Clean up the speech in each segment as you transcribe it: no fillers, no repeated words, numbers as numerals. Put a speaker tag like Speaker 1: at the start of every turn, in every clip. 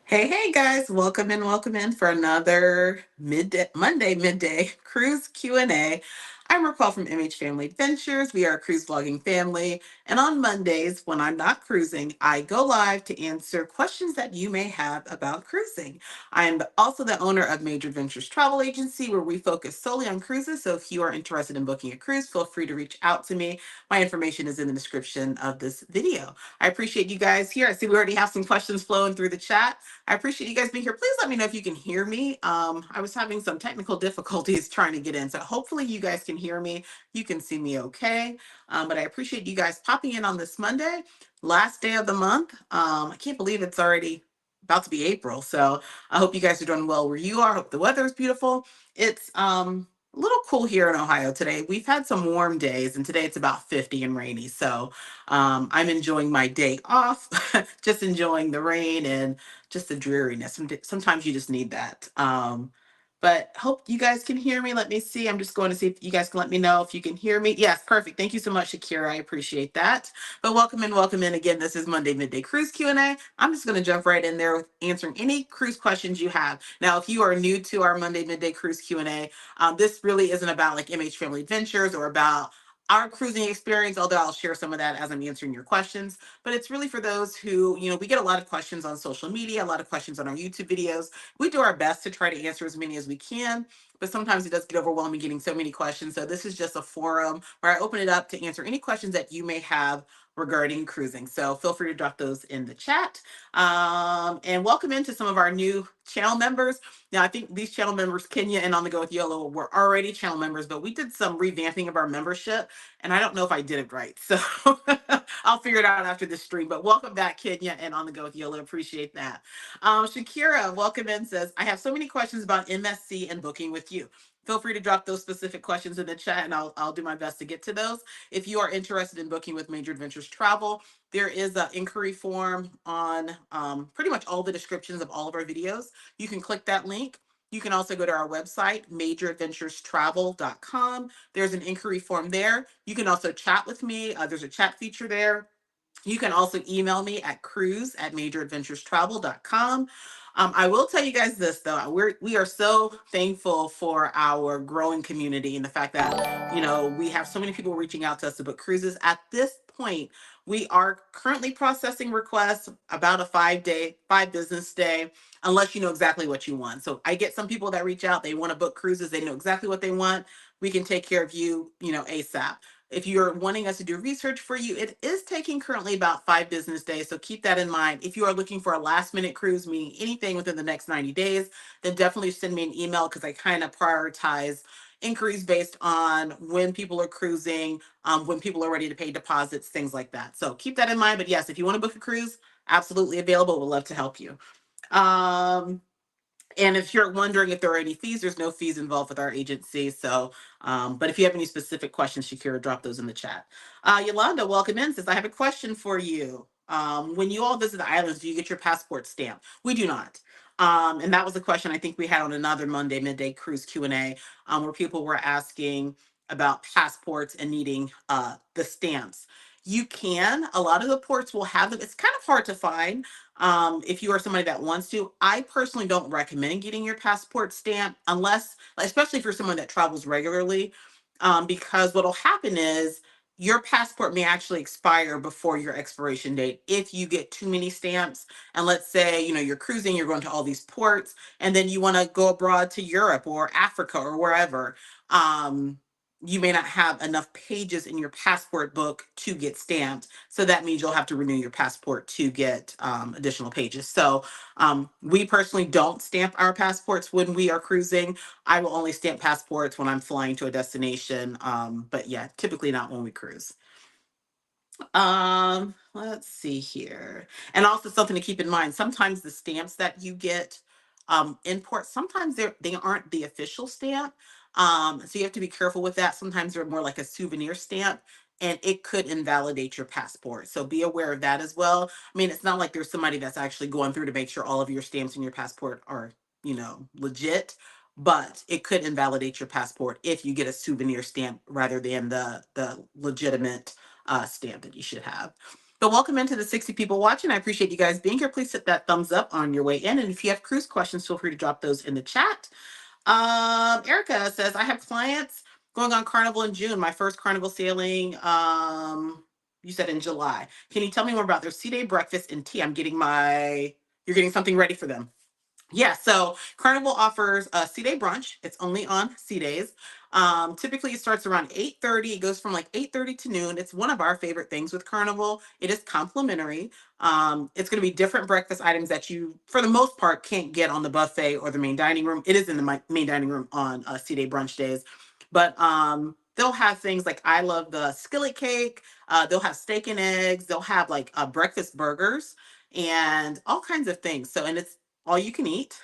Speaker 1: Hey guys, welcome in for another Monday midday cruise Q&A. I'm RacQuelle from MHFamilyAdventures. We are a cruise vlogging family, and on Mondays when I'm not cruising, I go live to answer questions that you may have about cruising. I'm also the owner of Major Adventures Travel Agency, where we focus solely on cruises. So if you are interested in booking a cruise, feel free to reach out to me. My information is in the description of this video. I appreciate you guys here. I see we already have some questions flowing through the chat. I appreciate you guys being here. Please let me know if you can hear me. I was having some technical difficulties trying to get in, so hopefully you guys can hear me. You can see me okay. But I appreciate you guys popping in on this Monday, last day of the month. I can't believe it's already about to be April. So I hope you guys are doing well where you are. I hope the weather is beautiful. It's a little cool here in Ohio today. We've had some warm days, and today it's about 50 and rainy. So I'm enjoying my day off, just enjoying the rain and just the dreariness. Sometimes you just need that. But hope you guys can hear me. Let me see. I'm just going to see if you guys can let me know if you can hear me. Yes, perfect. Thank you so much, Shakira. I appreciate that. But welcome in again. This is Monday Midday Cruise Q&A. I'm just going to jump right in there with answering any cruise questions you have. Now, if you are new to our Monday Midday Cruise Q&A, this really isn't about like MH Family Adventures or about our cruising experience, although I'll share some of that as I'm answering your questions. But it's really for those who, we get a lot of questions on social media, a lot of questions on our YouTube videos. We do our best to try to answer as many as we can, but sometimes it does get overwhelming getting so many questions. So this is just a forum where I open it up to answer any questions that you may have regarding cruising. So feel free to drop those in the chat. And welcome into some of our new channel members. Now, I think these channel members, Kenya and On the Go with Yellow, were already channel members, but we did some revamping of our membership, and I don't know if I did it right. So I'll figure it out after this stream. But welcome back, Kenya and On the Go with Yellow. Appreciate that. Shakira, welcome in, says, I have so many questions about MSC and booking with you. Feel free to drop those specific questions in the chat, and I'll do my best to get to those. If you are interested in booking with Major Adventures Travel, there is an inquiry form on pretty much all the descriptions of all of our videos. You can click that link. You can also go to our website, majoradventurestravel.com. There's an inquiry form there. You can also chat with me. There's a chat feature there. You can also email me at cruise@majoradventurestravel.com. I will tell you guys this though, we are so thankful for our growing community and the fact that we have so many people reaching out to us to book cruises. At this point, we are currently processing requests about a 5 business day, unless you know exactly what you want. So I get some people that reach out, they want to book cruises, they know exactly what they want. We can take care of you, ASAP. If you're wanting us to do research for you, it is taking currently about 5 business days. So keep that in mind. If you are looking for a last minute cruise, meaning anything within the next 90 days, then definitely send me an email because I kind of prioritize inquiries based on when people are cruising, when people are ready to pay deposits, things like that. So keep that in mind. But yes, if you want to book a cruise, absolutely available. We'd love to help you. Um, and if you're wondering if there are any fees, there's no fees involved with our agency. So, but if you have any specific questions, Shakira, drop those in the chat. Yolanda, welcome in, says, I have a question for you. When you all visit the islands, do you get your passport stamped? We do not. And that was a question I think we had on another Monday Midday Cruise Q&A, where people were asking about passports and needing the stamps. You can. A lot of the ports will have them. It's kind of hard to find. If you are somebody that wants to, I personally don't recommend getting your passport stamped unless, especially if you're someone that travels regularly, because what'll happen is your passport may actually expire before your expiration date if you get too many stamps. And let's say, you're cruising, you're going to all these ports, and then you want to go abroad to Europe or Africa or wherever. You may not have enough pages in your passport book to get stamped. So that means you'll have to renew your passport to get additional pages. So we personally don't stamp our passports when we are cruising. I will only stamp passports when I'm flying to a destination. But yeah, typically not when we cruise. Let's see here. And also something to keep in mind, sometimes the stamps that you get in port, sometimes they aren't the official stamp. So you have to be careful with that. Sometimes they're more like a souvenir stamp and it could invalidate your passport. So be aware of that as well. I mean, it's not like there's somebody that's actually going through to make sure all of your stamps in your passport are, legit, but it could invalidate your passport if you get a souvenir stamp rather than the legitimate stamp that you should have. But welcome into the 60 people watching. I appreciate you guys being here. Please hit that thumbs up on your way in. And if you have cruise questions, feel free to drop those in the chat. Erica says, I have clients going on Carnival in June. My first Carnival sailing, you said in July. Can you tell me more about their sea day breakfast and tea? You're getting something ready for them. Yeah, so Carnival offers a sea day brunch. It's only on sea days. Typically it starts around 8:30. It goes from like 8:30 to noon. It's one of our favorite things with Carnival. It is complimentary. It's going to be different breakfast items that you, for the most part, can't get on the buffet or the main dining room. It is in the main dining room on sea day brunch days. But they'll have things like, I love the skillet cake. They'll have steak and eggs. They'll have like breakfast burgers and all kinds of things. So, and it's all you can eat.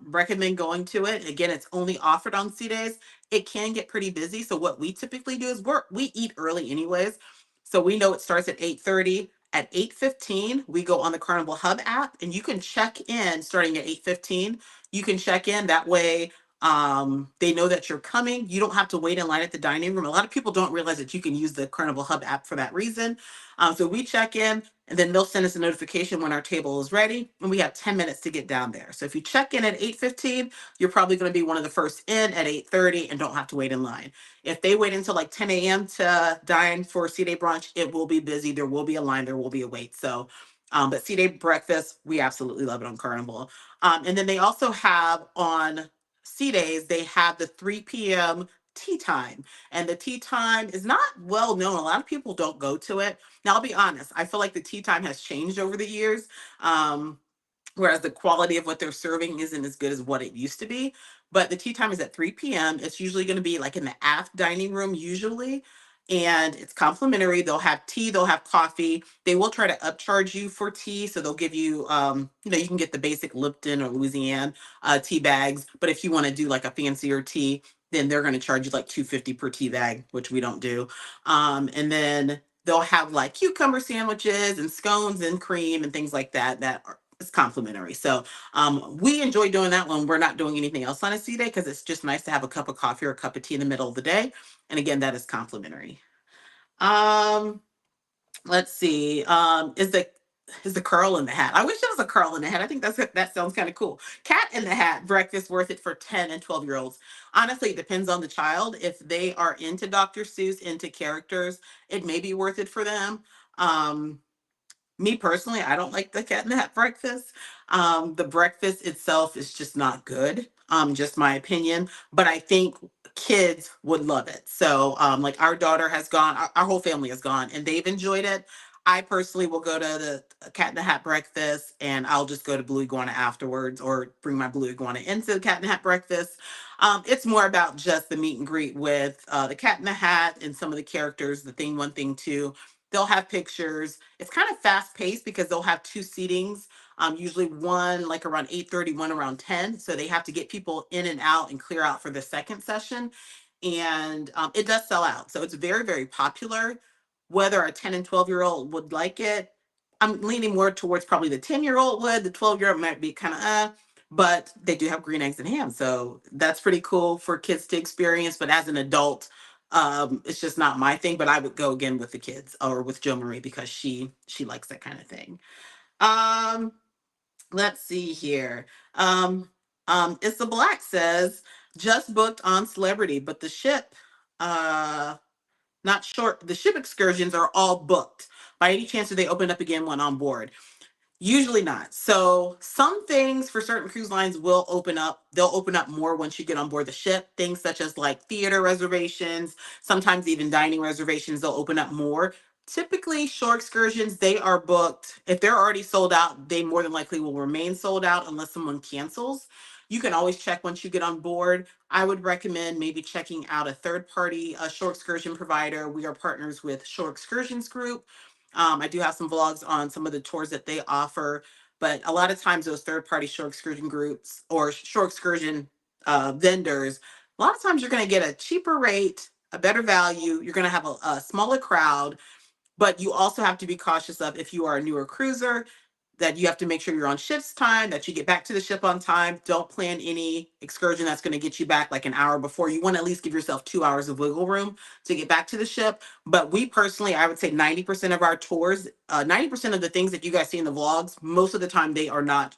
Speaker 1: Recommend going to it. Again, it's only offered on sea days. It can get pretty busy. So what we typically do is we eat early anyways. So we know it starts at 8:30. At 8:15, we go on the Carnival Hub app and you can check in starting at 8:15. You can check in that way. They know that you're coming. You don't have to wait in line at the dining room. A lot of people don't realize that you can use the Carnival Hub app for that reason. So we check in and then they'll send us a notification when our table is ready, and we have 10 minutes to get down there. So if you check in at 8:15, you're probably going to be one of the first in at 8:30 and don't have to wait in line. If they wait until like 10 a.m. to dine for sea day brunch, it will be busy. There will be a line. There will be a wait. So, but sea day breakfast, we absolutely love it on Carnival. And then they also have on sea days, they have the 3 p.m. tea time. And the tea time is not well known. A lot of people don't go to it. Now, I'll be honest, I feel like the tea time has changed over the years. Whereas the quality of what they're serving isn't as good as what it used to be. But the tea time is at 3 p.m. It's usually going to be like in the aft dining room, usually. And it's complimentary. They'll have tea, they'll have coffee. They will try to upcharge you for tea. So they'll give you, you can get the basic Lipton or Louisiana tea bags. But if you want to do like a fancier tea, then they're going to charge you like $2.50 per tea bag, which we don't do. And then they'll have like cucumber sandwiches and scones and cream and things like that it's complimentary. So we enjoy doing that when we're not doing anything else on a sea day because it's just nice to have a cup of coffee or a cup of tea in the middle of the day. And again, that is complimentary. Um, let's see. Is the curl in the hat? I wish there was a curl in the hat. I think that sounds kind of cool. Cat in the hat breakfast worth it for 10 and 12-year-olds. Honestly, it depends on the child. If they are into Dr. Seuss, into characters, it may be worth it for them. Me personally, I don't like the cat in the hat breakfast. The breakfast itself is just not good. Just my opinion. But I think kids would love it. So, like our daughter has gone, our whole family has gone, and they've enjoyed it. I personally will go to the cat in the hat breakfast, and I'll just go to Blue Iguana afterwards, or bring my Blue Iguana into the cat in the hat breakfast. It's more about just the meet and greet with the cat in the hat and some of the characters, the thing one, thing two. They'll have pictures. It's kind of fast paced because they'll have two seatings, usually one like around 8:30, one around 10. So they have to get people in and out and clear out for the second session. And it does sell out. So it's very, very popular. Whether a 10 and 12-year-old would like it, I'm leaning more towards probably the 10-year-old would. The 12-year-old might be kind of, but they do have green eggs and ham. So that's pretty cool for kids to experience. But as an adult, it's just not my thing. But I would go again with the kids or with Jo Marie because she likes that kind of thing. Um, let's see here. It's the Black says just booked on Celebrity, but the ship, not short. The ship excursions are all booked. By any chance, do they open up again when on board? Usually not. So some things for certain cruise lines will open up. They'll open up more once you get on board the ship. Things such as like theater reservations, sometimes even dining reservations, they'll open up more. Typically, shore excursions, they are booked. If they're already sold out, they more than likely will remain sold out unless someone cancels. You can always check once you get on board. I would recommend maybe checking out a third party shore excursion provider. We are partners with Shore Excursions Group. I do have some vlogs on some of the tours that they offer, but a lot of times those third-party shore excursion groups or shore excursion vendors, a lot of times you're going to get a cheaper rate, a better value. You're going to have a smaller crowd, but you also have to be cautious of if you are a newer cruiser. that you have to make sure you're on ship's time, that you get back to the ship on time. Don't plan any excursion that's going to get you back like an hour before. You want to at least give yourself 2 hours of wiggle room to get back to the ship. But we personally, I would say 90% of our tours, 90% of the things that you guys see in the vlogs, most of the time they are not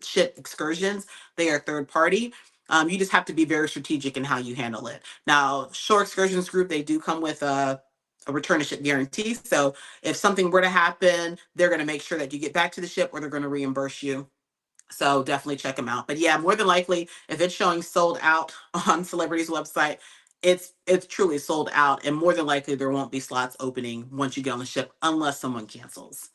Speaker 1: ship excursions. They are third party. You just have to be very strategic in how you handle it. Now, Shore Excursions Group, they do come with a return to ship guarantee. So if something were to happen, they're going to make sure that you get back to the ship or they're going to reimburse you. So definitely check them out. But yeah, more than likely, if it's showing sold out on Celebrity's website, it's truly sold out. And more than likely, there won't be slots opening once you get on the ship unless someone cancels.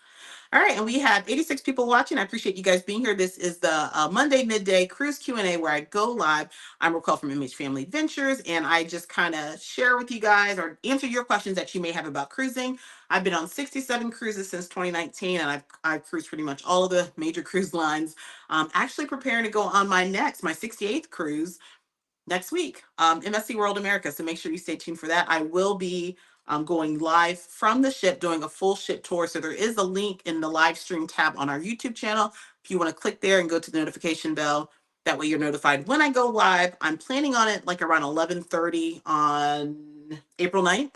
Speaker 1: All right, and we have 86 people watching. I appreciate you guys being here. This is the Monday Midday Cruise Q&A where I go live. I'm RacQuelle from MH Family Adventures, and I just kind of share with you guys or answer your questions that you may have about cruising. I've been on 67 cruises since 2019, and I've cruised pretty much all of the major cruise lines. Actually preparing to go on my 68th cruise next week, MSC World America. So make sure you stay tuned for that. I will be going live from the ship, doing a full ship tour. So there is a link in the live stream tab on our YouTube channel. If you want to click there and go to the notification bell, that way you're notified when I go live. I'm planning on it like around 11:30 on April 9th,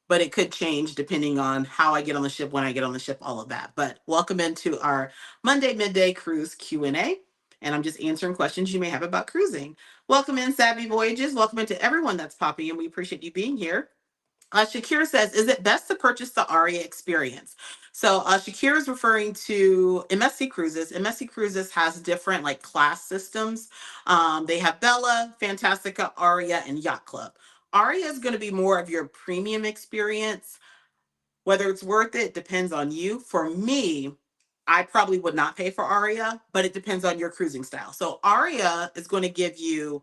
Speaker 1: but it could change depending on how I get on the ship, when I get on the ship, all of that. But welcome into our Monday Midday Cruise Q&A. And I'm just answering questions you may have about cruising. Welcome in, Savvy Voyages. Welcome into everyone that's popping in. We appreciate you being here. Shakira says, is it best to purchase the Aria experience? So Shakira is referring to MSC Cruises. MSC Cruises has different like class systems. They have Bella, Fantastica, Aria, and Yacht Club. Aria is going to be more of your premium experience. Whether it's worth it depends on you. For me, I probably would not pay for Aria, but it depends on your cruising style. So Aria is going to give you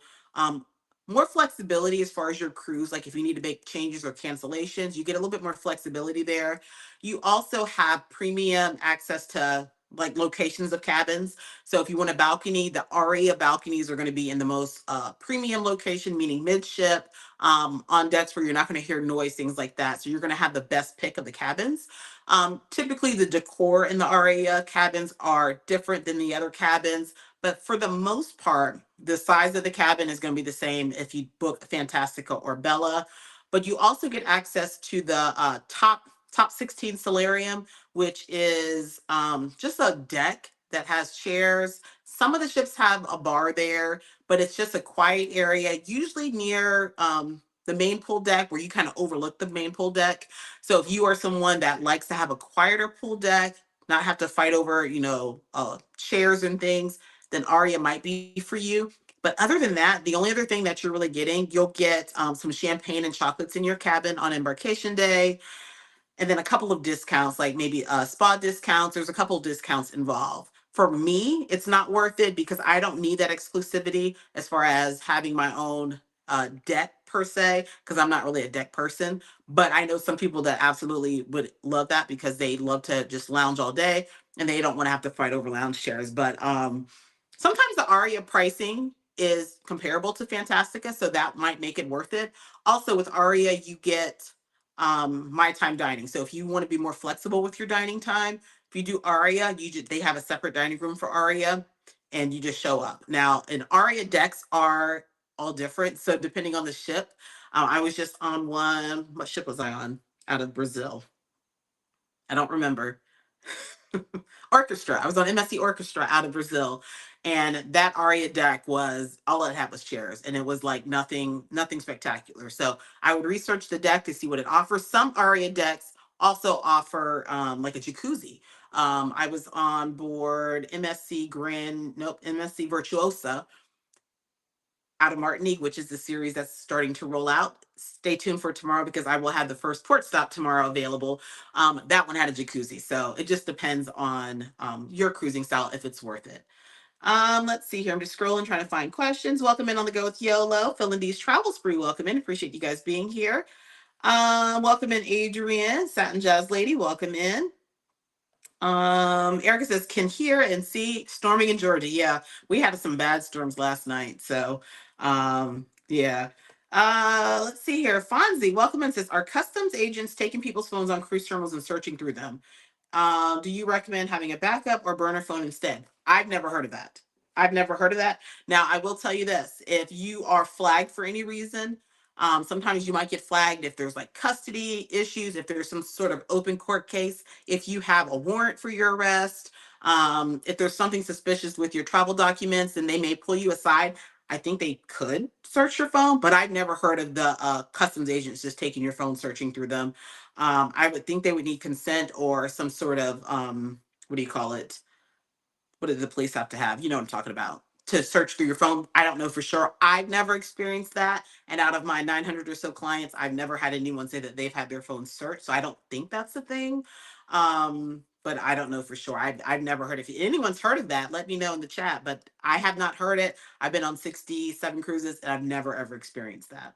Speaker 1: more flexibility as far as your cruise. Like if you need to make changes or cancellations, you get a little bit more flexibility there. You also have premium access to like locations of cabins. So if you want a balcony, the Aria balconies are going to be in the most premium location, meaning midship, on decks where you're not going to hear noise, things like that. So you're going to have the best pick of the cabins. Typically, the decor in the Aria cabins are different than the other cabins, but for the most part, the size of the cabin is going to be the same if you book Fantastica or Bella. But you also get access to the top 16 solarium, which is just a deck that has chairs. Some of the ships have a bar there, but it's just a quiet area, usually near the main pool deck where you kind of overlook the main pool deck. So if you are someone that likes to have a quieter pool deck, not have to fight over, chairs and things, then Aria might be for you. But other than that, the only other thing that you're really getting, you'll get some champagne and chocolates in your cabin on embarkation day, and then a couple of discounts, like maybe spa discounts. There's a couple of discounts involved. For me, it's not worth it because I don't need that exclusivity as far as having my own deck per se, because I'm not really a deck person. But I know some people that absolutely would love that because they love to just lounge all day and they don't want to have to fight over lounge chairs. But sometimes the Aria pricing is comparable to Fantastica, so that might make it worth it. Also, with Aria, you get my time dining. So if you want to be more flexible with your dining time, if you do Aria, they have a separate dining room for Aria, and you just show up. Now, and Aria decks are all different. So depending on the ship, I was just on one. What ship was I on? Out of Brazil. I don't remember. Orchestra. I was on MSC Orchestra out of Brazil, and that Aria deck was all it had was chairs, and it was like nothing spectacular. So I would research the deck to see what it offers. Some Aria decks also offer like a jacuzzi. I was on board MSC Virtuosa out of Martinique, which is the series that's starting to roll out. Stay tuned for tomorrow because I will have the first port stop tomorrow available. That one had a jacuzzi. So it just depends on your cruising style if it's worth it. Let's see here. I'm just scrolling, trying to find questions. Welcome in on the go with YOLO. Filling these travel spree. Welcome in. Appreciate you guys being here. Welcome in, Adrienne, Satin Jazz Lady. Welcome in. Erica says, can hear and see storming in Georgia. Yeah, we had some bad storms last night. So, yeah. Let's see here. Fonzie, welcome in, says, are customs agents taking people's phones on cruise terminals and searching through them? Do you recommend having a backup or burner phone instead? I've never heard of that. I've never heard of that. Now, I will tell you this: if you are flagged for any reason, sometimes you might get flagged if there's like custody issues, if there's some sort of open court case, if you have a warrant for your arrest, if there's something suspicious with your travel documents, then they may pull you aside. I think they could search your phone, but I've never heard of the customs agents just taking your phone, searching through them. I would think they would need consent or some sort of what do you call it? What does the police have to have? You know what I'm talking about. To search through your phone. I don't know for sure. I've never experienced that. And out of my 900 or so clients, I've never had anyone say that they've had their phone searched. So I don't think that's a thing. But I don't know for sure. I've never heard. If anyone's heard of that, let me know in the chat. But I have not heard it. I've been on 67 cruises and I've never ever experienced that.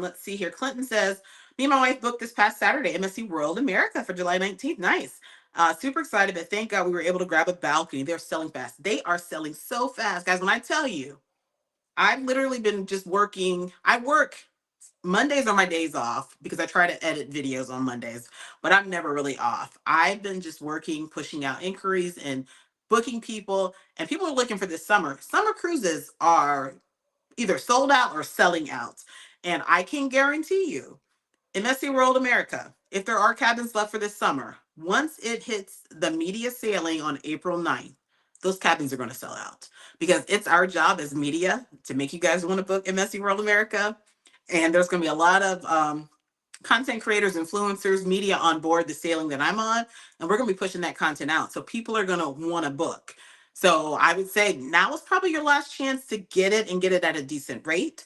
Speaker 1: Let's see here. Clinton says, me and my wife booked this past Saturday, MSC World America for July 19th. Nice. Super excited, but thank God we were able to grab a balcony. They're selling fast. They are selling so fast. Guys, when I tell you, I've literally been just working. I work Mondays are my days off because I try to edit videos on Mondays, but I'm never really off. I've been just working, pushing out inquiries and booking people, and people are looking for this summer. Summer cruises are either sold out or selling out. And I can guarantee you, MSC World America, if there are cabins left for this summer, once it hits the media sailing on April 9th, those cabins are going to sell out because it's our job as media to make you guys want to book MSC World America. And there's going to be a lot of content creators, influencers, media on board the sailing that I'm on, and we're going to be pushing that content out. So people are going to want to book. So I would say now is probably your last chance to get it and get it at a decent rate.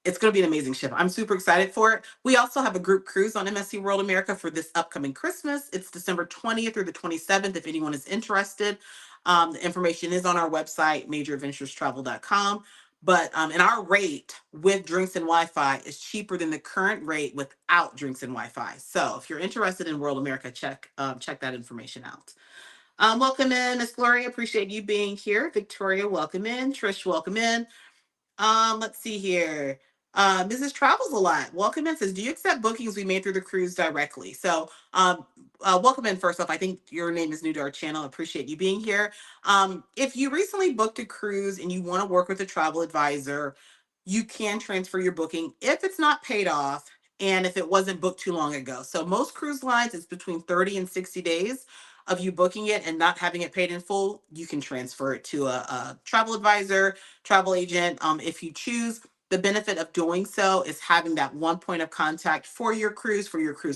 Speaker 1: It's going to be an amazing ship. I'm super excited for it. We also have a group cruise on MSC World America for this upcoming Christmas. It's December 20th through the 27th. If anyone is interested, the information is on our website, MajorAdventuresTravel.com. But and our rate with drinks and Wi-Fi is cheaper than the current rate without drinks and Wi-Fi. So if you're interested in World America, check that information out. Welcome in, Miss Gloria. Appreciate you being here. Victoria, welcome in. Trish, welcome in. Let's see here. Mrs. Travels a Lot. Welcome in. Says, do you accept bookings we made through the cruise directly? So, welcome in. First off, I think your name is new to our channel. Appreciate you being here. If you recently booked a cruise and you want to work with a travel advisor, you can transfer your booking if it's not paid off and if it wasn't booked too long ago. So most cruise lines, it's between 30 and 60 days of you booking it and not having it paid in full. You can transfer it to a travel advisor, travel agent, if you choose. The benefit of doing so is having that one point of contact for your cruise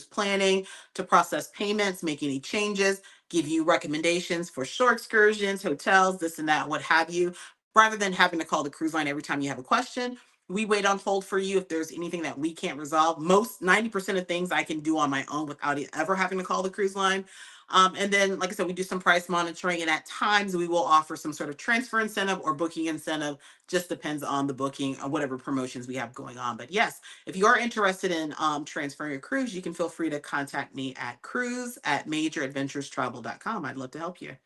Speaker 1: planning, to process payments, make any changes, give you recommendations for shore excursions, hotels, this and that, what have you, rather than having to call the cruise line every time you have a question. We wait on hold for you if there's anything that we can't resolve. Most 90% of things I can do on my own without ever having to call the cruise line. And then, like I said, we do some price monitoring, and at times we will offer some sort of transfer incentive or booking incentive. Just depends on the booking or whatever promotions we have going on. But yes, if you are interested in transferring a cruise, you can feel free to contact me at cruise@majoradventurestravel.com. I'd love to help you.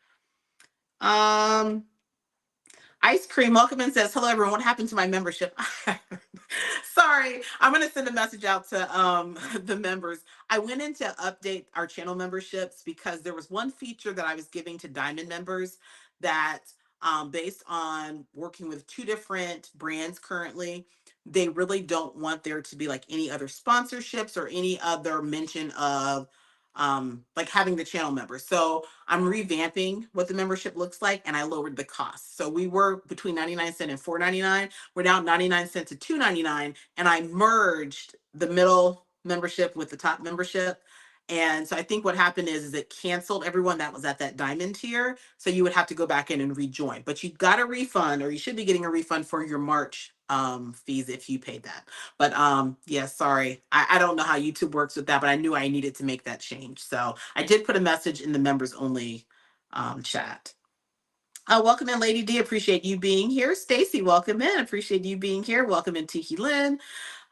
Speaker 1: Ice Cream, welcome in, says, hello everyone, what happened to my membership? Sorry, I'm going to send a message out to the members. I went in to update our channel memberships because there was one feature that I was giving to Diamond members that based on working with two different brands currently, they really don't want there to be like any other sponsorships or any other mention of like having the channel members. So I'm revamping what the membership looks like, and I lowered the cost. So we were between 99 cents and $4.99. We're now 99 cents to $2.99, and I merged the middle membership with the top membership. And so I think what happened is it canceled everyone that was at that diamond tier. So you would have to go back in and rejoin, but you got a refund, or you should be getting a refund for your March fees if you paid that. But yeah, sorry. I don't know how YouTube works with that, but I knew I needed to make that change. So I did put a message in the members only chat. Welcome in, Lady D. Appreciate you being here. Stacy, welcome in. Appreciate you being here. Welcome in, Tiki Lynn.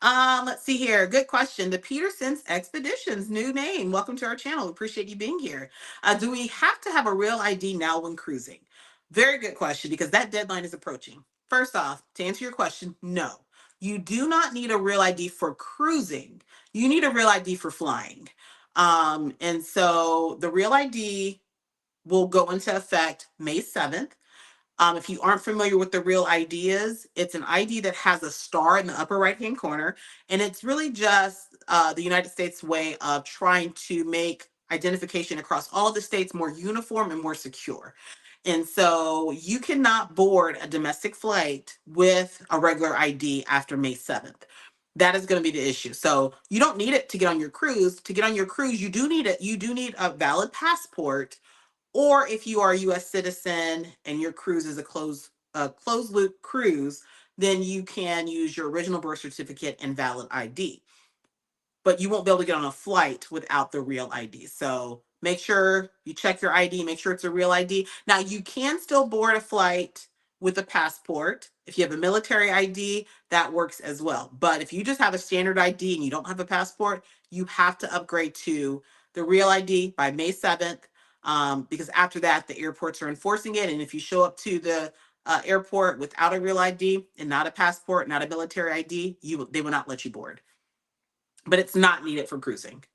Speaker 1: Let's see here. Good question. The Peterson's Expeditions, new name. Welcome to our channel. Appreciate you being here. Do we have to have a real ID now when cruising? Very good question, because that deadline is approaching. First off, to answer your question, no. You do not need a real ID for cruising. You need a real ID for flying. And so the Real ID will go into effect May 7th. If you aren't familiar with the Real ID is, it's an ID that has a star in the upper right-hand corner, and it's really just the United States way of trying to make identification across all of the states more uniform and more secure. And so you cannot board a domestic flight with a regular ID after May 7th. That is going to be the issue. So you don't need it to get on your cruise. To get on your cruise, you do need it. You do need a valid passport, or if you are a U.S. citizen and your cruise is a closed loop cruise, then you can use your original birth certificate and valid ID. But you won't be able to get on a flight without the Real ID. So make sure you check your ID, make sure it's a Real ID. Now, you can still board a flight with a passport. If you have a military ID, that works as well. But if you just have a standard ID and you don't have a passport, you have to upgrade to the Real ID by May 7th, because after that, the airports are enforcing it. And if you show up to the airport without a Real ID and not a passport, not a military ID, they will not let you board. But it's not needed for cruising.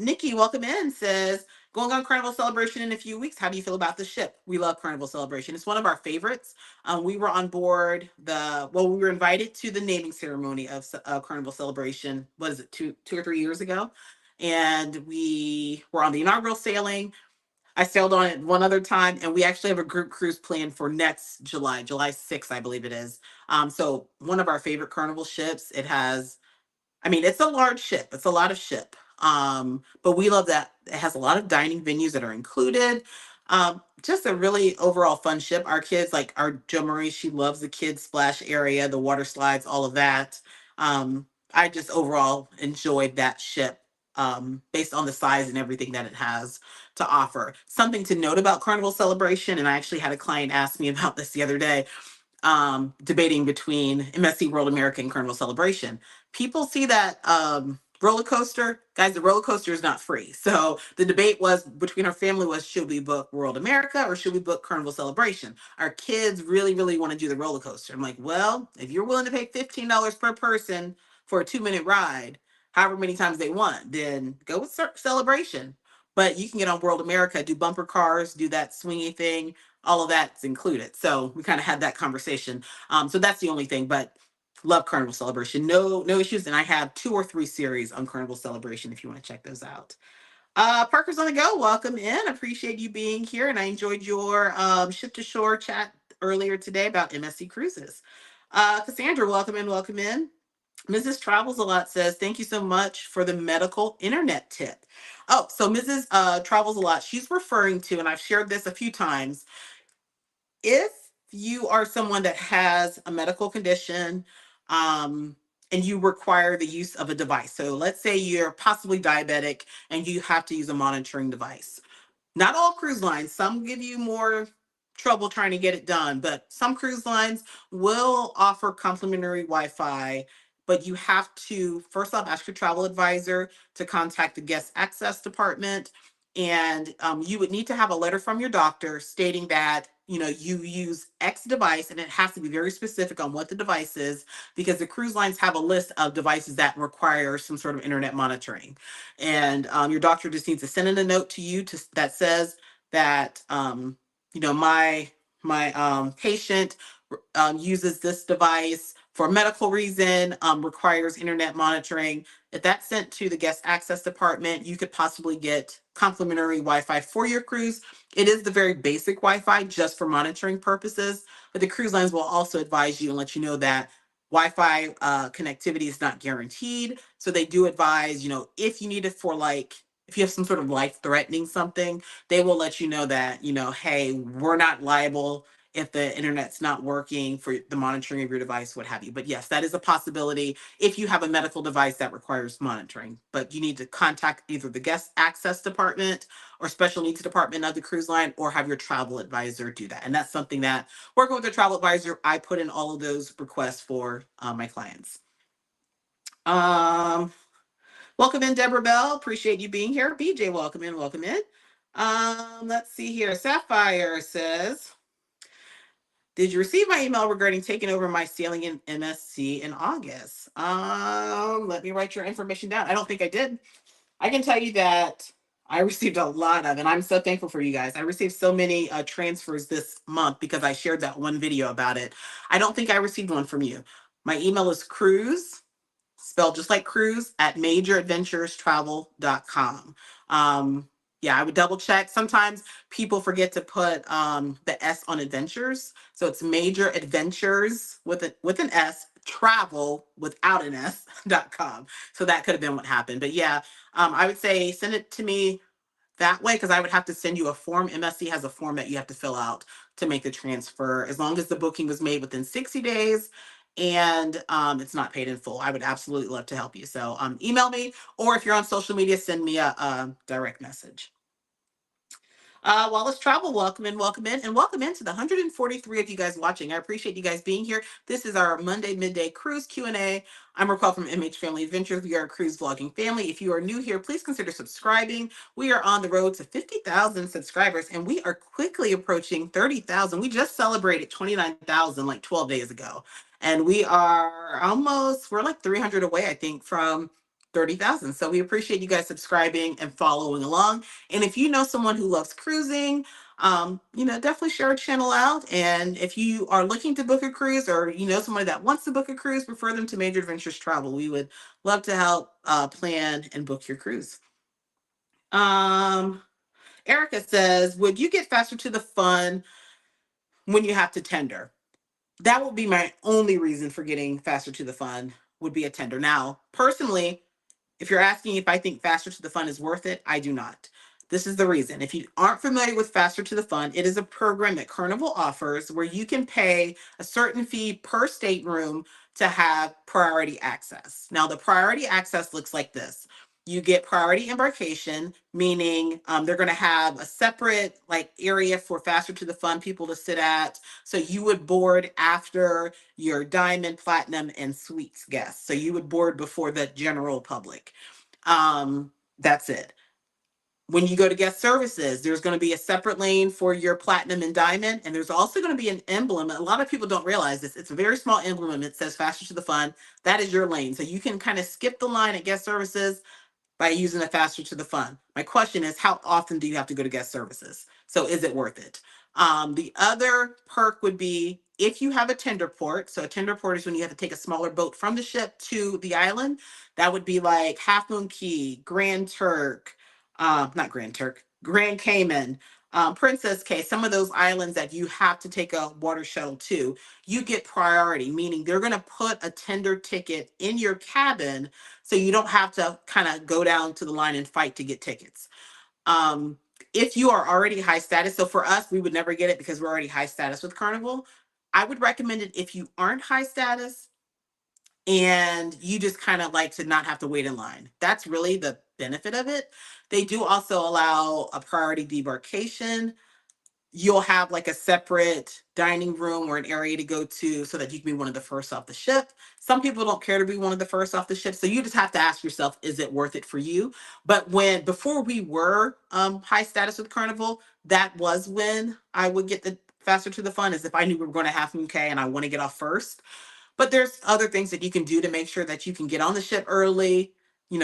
Speaker 1: Nikki, welcome in, says, going on Carnival Celebration in a few weeks. How do you feel about the ship? We love Carnival Celebration. It's one of our favorites. We were on board we were invited to the naming ceremony of Carnival Celebration. What is it, two or 3 years ago? And we were on the inaugural sailing. I sailed on it one other time, and we actually have a group cruise planned for next July 6th, I believe it is. So one of our favorite Carnival ships. It's a large ship. It's a lot of ship. But we love that it has a lot of dining venues that are included. Just a really overall fun ship. Our kids, like our Jo Marie, she loves the kids splash area, the water slides, all of that. I just overall enjoyed that ship, based on the size and everything that it has to offer. Something to note about Carnival Celebration, and I actually had a client ask me about this the other day, debating between MSC World America and Carnival Celebration. People see that roller coaster, guys. The roller coaster is not free. So the debate was between our family was, should we book World America or should we book Carnival Celebration? Our kids really, really want to do the roller coaster. I'm like, well, if you're willing to pay $15 per person for a 2-minute ride, however many times they want, then go with Celebration. But you can get on World America, do bumper cars, do that swingy thing, all of that's included. So we kind of had that conversation. So that's the only thing, but love Carnival Celebration. No issues. And I have 2 or 3 series on Carnival Celebration if you want to check those out. Parker's on the go. Welcome in. Appreciate you being here. And I enjoyed your ship to shore chat earlier today about MSC Cruises. Cassandra, welcome in. Welcome in. Mrs. Travels a Lot says, thank you so much for the medical internet tip. Oh, so Mrs. Travels a Lot, she's referring to, and I've shared this a few times, if you are someone that has a medical condition, and you require the use of a device. So let's say you're possibly diabetic and you have to use a monitoring device. Not all cruise lines, some give you more trouble trying to get it done, but some cruise lines will offer complimentary Wi-Fi, but you have to first off ask your travel advisor to contact the guest access department. And you would need to have a letter from your doctor stating that you use X device, and it has to be very specific on what the device is, because the cruise lines have a list of devices that require some sort of internet monitoring. And your doctor just needs to send in a note to you that says that my patient uses this device for a medical reason, requires internet monitoring. If that's sent to the guest access department, you could possibly get complimentary Wi-Fi for your cruise. It is the very basic Wi-Fi just for monitoring purposes, but the cruise lines will also advise you and let you know that Wi-Fi connectivity is not guaranteed. So they do advise, if you need it for if you have some sort of life-threatening something, they will let you know that, hey, we're not liable if the internet's not working for the monitoring of your device, what have you. But yes, that is a possibility if you have a medical device that requires monitoring. But you need to contact either the guest access department or special needs department of the cruise line, or have your travel advisor do that. And that's something that, working with a travel advisor, I put in all of those requests for my clients. Welcome in, Deborah Bell. Appreciate you being here. BJ, welcome in. Welcome in. Let's see here. Sapphire says, Did you receive my email regarding taking over my sailing in MSC in August? Let me write your information down. I don't think I did. I can tell you that I received a lot of, and I'm so thankful for you guys. I received so many transfers this month because I shared that one video about it. I don't think I received one from you. My email is cruise, spelled just like cruise, at majoradventurestravel.com. Yeah, I would double check. Sometimes people forget to put the S on adventures. So it's major adventures with an S, travel without an S.com. So that could have been what happened. But yeah, I would say send it to me that way because I would have to send you a form. MSC has a form that you have to fill out to make the transfer. As long as the booking was made within 60 days and it's not paid in full, I would absolutely love to help you. So email me, or if you're on social media, send me a direct message. Wallace Travel, welcome in, and welcome into the 143 of you guys watching. I appreciate you guys being here. This is our Monday Midday Cruise Q&A. I'm RacQuelle from MHFamilyAdventures. We are a cruise vlogging family. If you are new here, please consider subscribing. We are on the road to 50,000 subscribers, and we are quickly approaching 30,000. We just celebrated 29,000 like 12 days ago, and we're like 300 away, I think, from 30,000. So we appreciate you guys subscribing and following along. And if you know someone who loves cruising, definitely share our channel out. And if you are looking to book a cruise, or you know somebody that wants to book a cruise, refer them to Major Adventures Travel. We would love to help plan and book your cruise. Um, Erica says, would you get faster to the fun when you have to tender? That would be my only reason for getting faster to the fun, would be a tender. Now, personally, if you're asking if I think Faster to the Fun is worth it, I do not. This is the reason. If you aren't familiar with Faster to the Fun, it is a program that Carnival offers where you can pay a certain fee per stateroom to have priority access. Now, the priority access looks like this. You get priority embarkation, meaning they're going to have a separate like area for Faster to the Fun people to sit at. So you would board after your diamond, platinum, and suites guests. So you would board before the general public. That's it. When you go to guest services, there's going to be a separate lane for your platinum and diamond, and there's also going to be an emblem. A lot of people don't realize this. It's a very small emblem, and it says Faster to the Fun. That is your lane. So you can kind of skip the line at guest services by using the Faster to the Fun. My question is, how often do you have to go to guest services? So is it worth it? The other perk would be if you have a tender port. So a tender port is when you have to take a smaller boat from the ship to the island. That would be like Half Moon Key, Grand Turk, not Grand Turk, Grand Cayman, Princess Cay, some of those islands that you have to take a water shuttle to. You get priority, meaning they're going to put a tender ticket in your cabin so you don't have to kind of go down to the line and fight to get tickets. If you are already high status, so for us, we would never get it because we're already high status with Carnival. I would recommend it if you aren't high status and you just kind of like to not have to wait in line. That's really the benefit of it. They do also allow a priority debarkation. You'll have like a separate dining room or an area to go to so that you can be one of the first off the ship. Some people don't care to be one of the first off the ship. So you just have to ask yourself, is it worth it for you? But before we were high status with Carnival, that was when I would get the Faster to the Fun, is if I knew we were going to Half Moon Cay and I want to get off first. But there's other things that you can do to make sure that you can get on the ship early,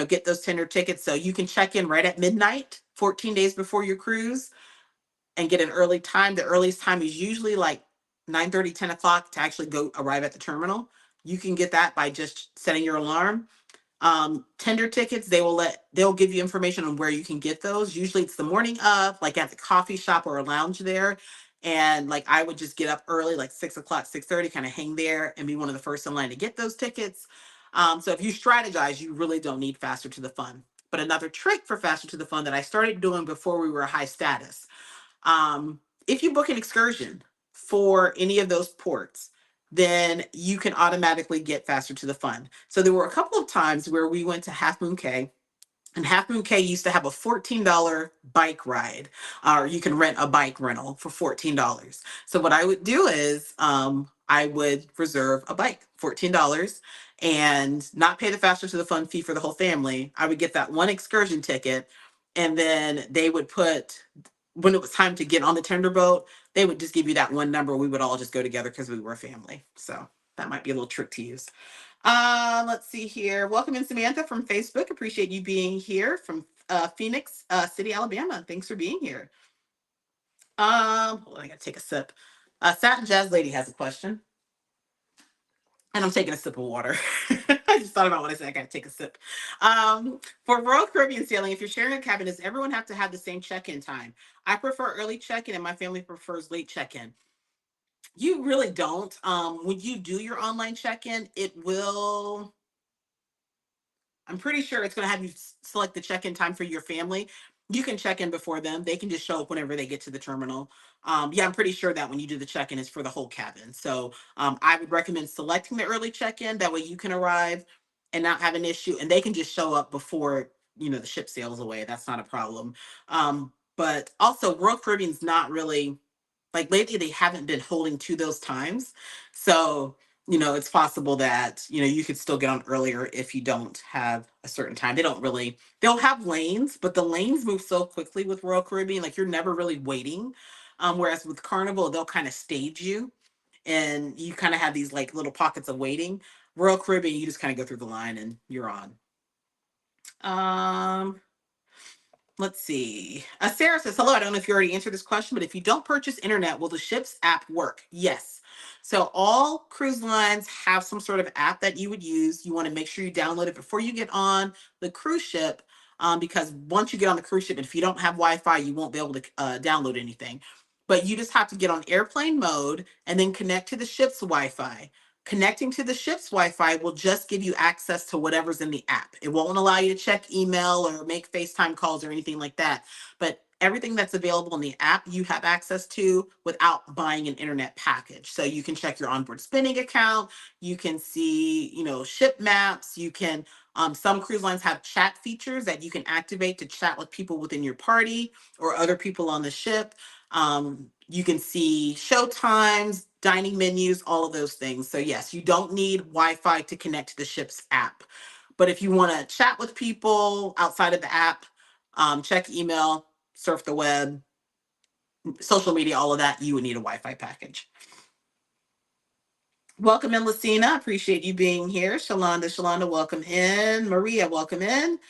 Speaker 1: get those tender tickets. So you can check in right at midnight, 14 days before your cruise, and get an early time. The earliest time is usually like 9:30, 10 o'clock to actually go arrive at the terminal. You can get that by just setting your alarm. Tender tickets, they'll give you information on where you can get those. Usually it's the morning of, like at the coffee shop or a lounge there. And like I would just get up early, like 6 o'clock, 6:30, kind of hang there and be one of the first in line to get those tickets. So if you strategize, you really don't need Faster to the Fun. But another trick for Faster to the Fun that I started doing before we were high status, if you book an excursion for any of those ports, then you can automatically get Faster to the Fun. So there were a couple of times where we went to Half Moon Cay, and Half Moon Cay used to have a $14 bike ride, or you can rent a bike rental for $14. So what I would do is I would reserve a bike, $14, and not pay the Faster to the Fun fee for the whole family. I would get that one excursion ticket, and then they would put when it was time to get on the tender boat, they would just give you that one number. We would all just go together because we were a family. So that might be a little trick to use. Let's see here. Welcome in, Samantha from Facebook. Appreciate you being here from Phoenix City, Alabama. Thanks for being here. Hold on, I gotta take a sip. Satin Jazz Lady has a question. And I'm taking a sip of water. I just thought about what I said. I gotta take a sip. For Royal Caribbean sailing, if you're sharing a cabin, does everyone have to have the same check-in time? I prefer early check-in, and my family prefers late check-in. You really don't. When you do your online check-in, it will, I'm pretty sure it's going to have you select the check-in time for your family. You can check in before them. They can just show up whenever they get to the terminal. Yeah, I'm pretty sure that when you do the check-in, it's for the whole cabin. So I would recommend selecting the early check-in. That way you can arrive and not have an issue, and they can just show up before the ship sails away. That's not a problem. But also, Royal Caribbean's not really, like, lately they haven't been holding to those times. So it's possible that you could still get on earlier if you don't have a certain time. They'll have lanes, but the lanes move so quickly with Royal Caribbean, like, you're never really waiting. Whereas with Carnival, they'll kind of stage you, and you kind of have these like little pockets of waiting. Royal Caribbean, you just kind of go through the line and you're on. um Let's see. Sarah says, hello. I don't know if you already answered this question, but if you don't purchase internet, will the ship's app work? Yes. So all cruise lines have some sort of app that you would use. You want to make sure you download it before you get on the cruise ship, because once you get on the cruise ship, if you don't have Wi-Fi, you won't be able to download anything. But you just have to get on airplane mode and then connect to the ship's Wi-Fi. Connecting to the ship's Wi-Fi will just give you access to whatever's in the app. It won't allow you to check email or make FaceTime calls or anything like that. But everything that's available in the app, you have access to without buying an internet package. So you can check your onboard spending account. You can see, ship maps. You can, some cruise lines have chat features that you can activate to chat with people within your party or other people on the ship. You can see show times, dining menus, all of those things. So yes, you don't need Wi-Fi to connect to the ship's app. But if you want to chat with people outside of the app, check email, surf the web, social media, all of that, you would need a Wi-Fi package. Welcome in, Lucina. Appreciate you being here. Shalonda, welcome in. Maria, welcome in.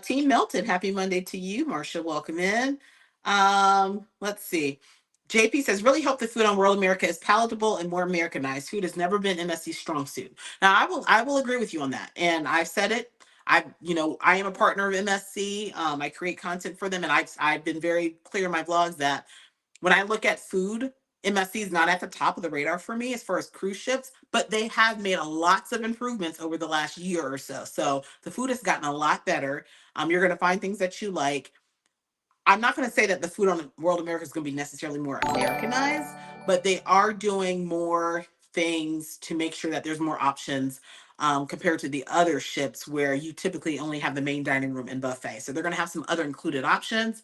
Speaker 1: Team Melton, happy Monday to you. Marcia, welcome in. Let's see. JP says, really hope the food on World America is palatable and more Americanized. Food has never been MSC's strong suit. Now, I will agree with you on that. And I've said it. I am a partner of MSC. I create content for them, and I've been very clear in my vlogs that when I look at food, MSC is not at the top of the radar for me as far as cruise ships, but they have made lots of improvements over the last year or so. So the food has gotten a lot better. You're going to find things that you like. I'm not going to say that the food on World America is going to be necessarily more Americanized, but they are doing more things to make sure that there's more options, compared to the other ships where you typically only have the main dining room and buffet. So they're going to have some other included options.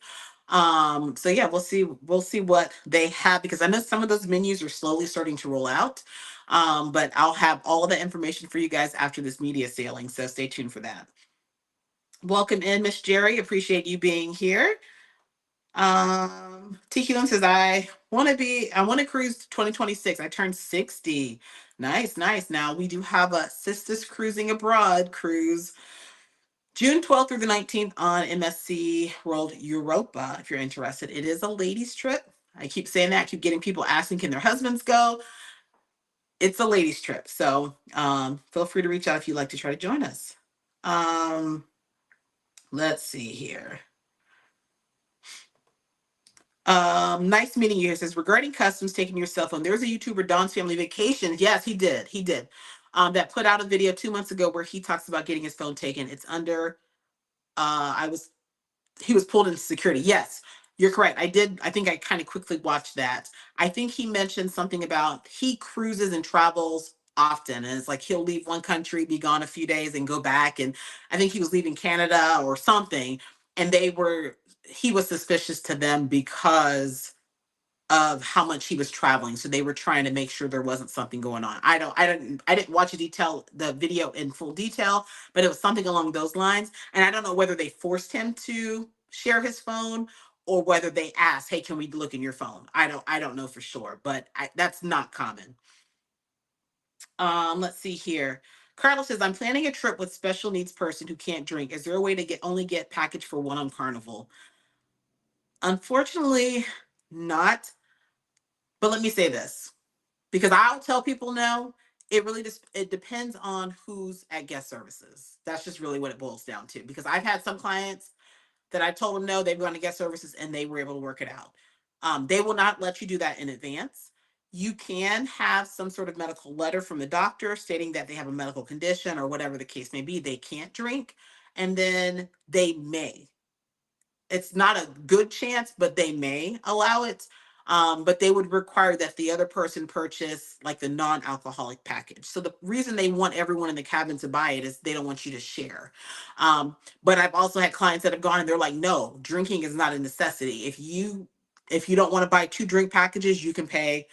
Speaker 1: So yeah, we'll see what they have, because I know some of those menus are slowly starting to roll out. But I'll have all the information for you guys after this media sailing. So stay tuned for that. Welcome in, Miss Jerry. Appreciate you being here. TQ says, I want to cruise 2026. I turned 60. Nice, nice. Now we do have a Sisters Cruising Abroad cruise June 12th through the 19th on MSC World Europa. If you're interested, it is a ladies trip. I keep saying that, I keep getting people asking, can their husbands go? It's a ladies trip. So feel free to reach out if you'd like to try to join us. Let's see here. Nice meeting you. It says, regarding customs taking your cell phone, there's a YouTuber, Don's Family Vacations. Yes, he did. That put out a video 2 months ago where he talks about getting his phone taken. It's under, he was pulled into security. Yes, you're correct. I did. I think I kind of quickly watched that. I think he mentioned something about he cruises and travels often. And it's like he'll leave one country, be gone a few days, and go back. And I think he was leaving Canada or something. And he was suspicious to them because of how much he was traveling. So they were trying to make sure there wasn't something going on. I didn't watch the video in full detail, but it was something along those lines. And I don't know whether they forced him to share his phone or whether they ask, hey, can we look in your phone? I don't know for sure, but that's not common. Let's see here. Carlos says, I'm planning a trip with special needs person who can't drink. Is there a way to only get package for one on Carnival? Unfortunately, not. But let me say this, because I'll tell people no. It really just it depends on who's at guest services. That's just really what it boils down to. Because I've had some clients that I told them no, they've gone to guest services and they were able to work it out. They will not let you do that in advance. You can have some sort of medical letter from the doctor stating that they have a medical condition or whatever the case may be. They can't drink, and then they may. It's not a good chance, but they may allow it. But they would require that the other person purchase like the non-alcoholic package. So the reason they want everyone in the cabin to buy it is they don't want you to share. But I've also had clients that have gone and they're like, no, drinking is not a necessity. If you don't want to buy 2 drink packages, you can pay,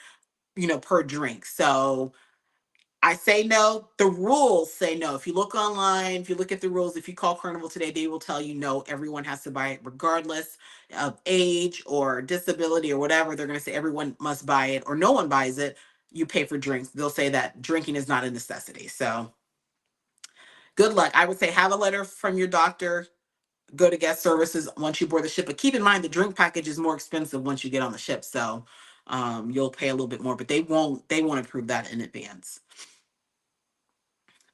Speaker 1: per drink. So I say no. The rules say no. If you look online, if you look at the rules, if you call Carnival today, they will tell you no, everyone has to buy it regardless of age or disability or whatever. They're going to say everyone must buy it, or no one buys it. You pay for drinks. They'll say that drinking is not a necessity. So good luck. I would say have a letter from your doctor, go to guest services once you board the ship. But keep in mind the drink package is more expensive once you get on the ship. So you'll pay a little bit more, but they won't approve that in advance.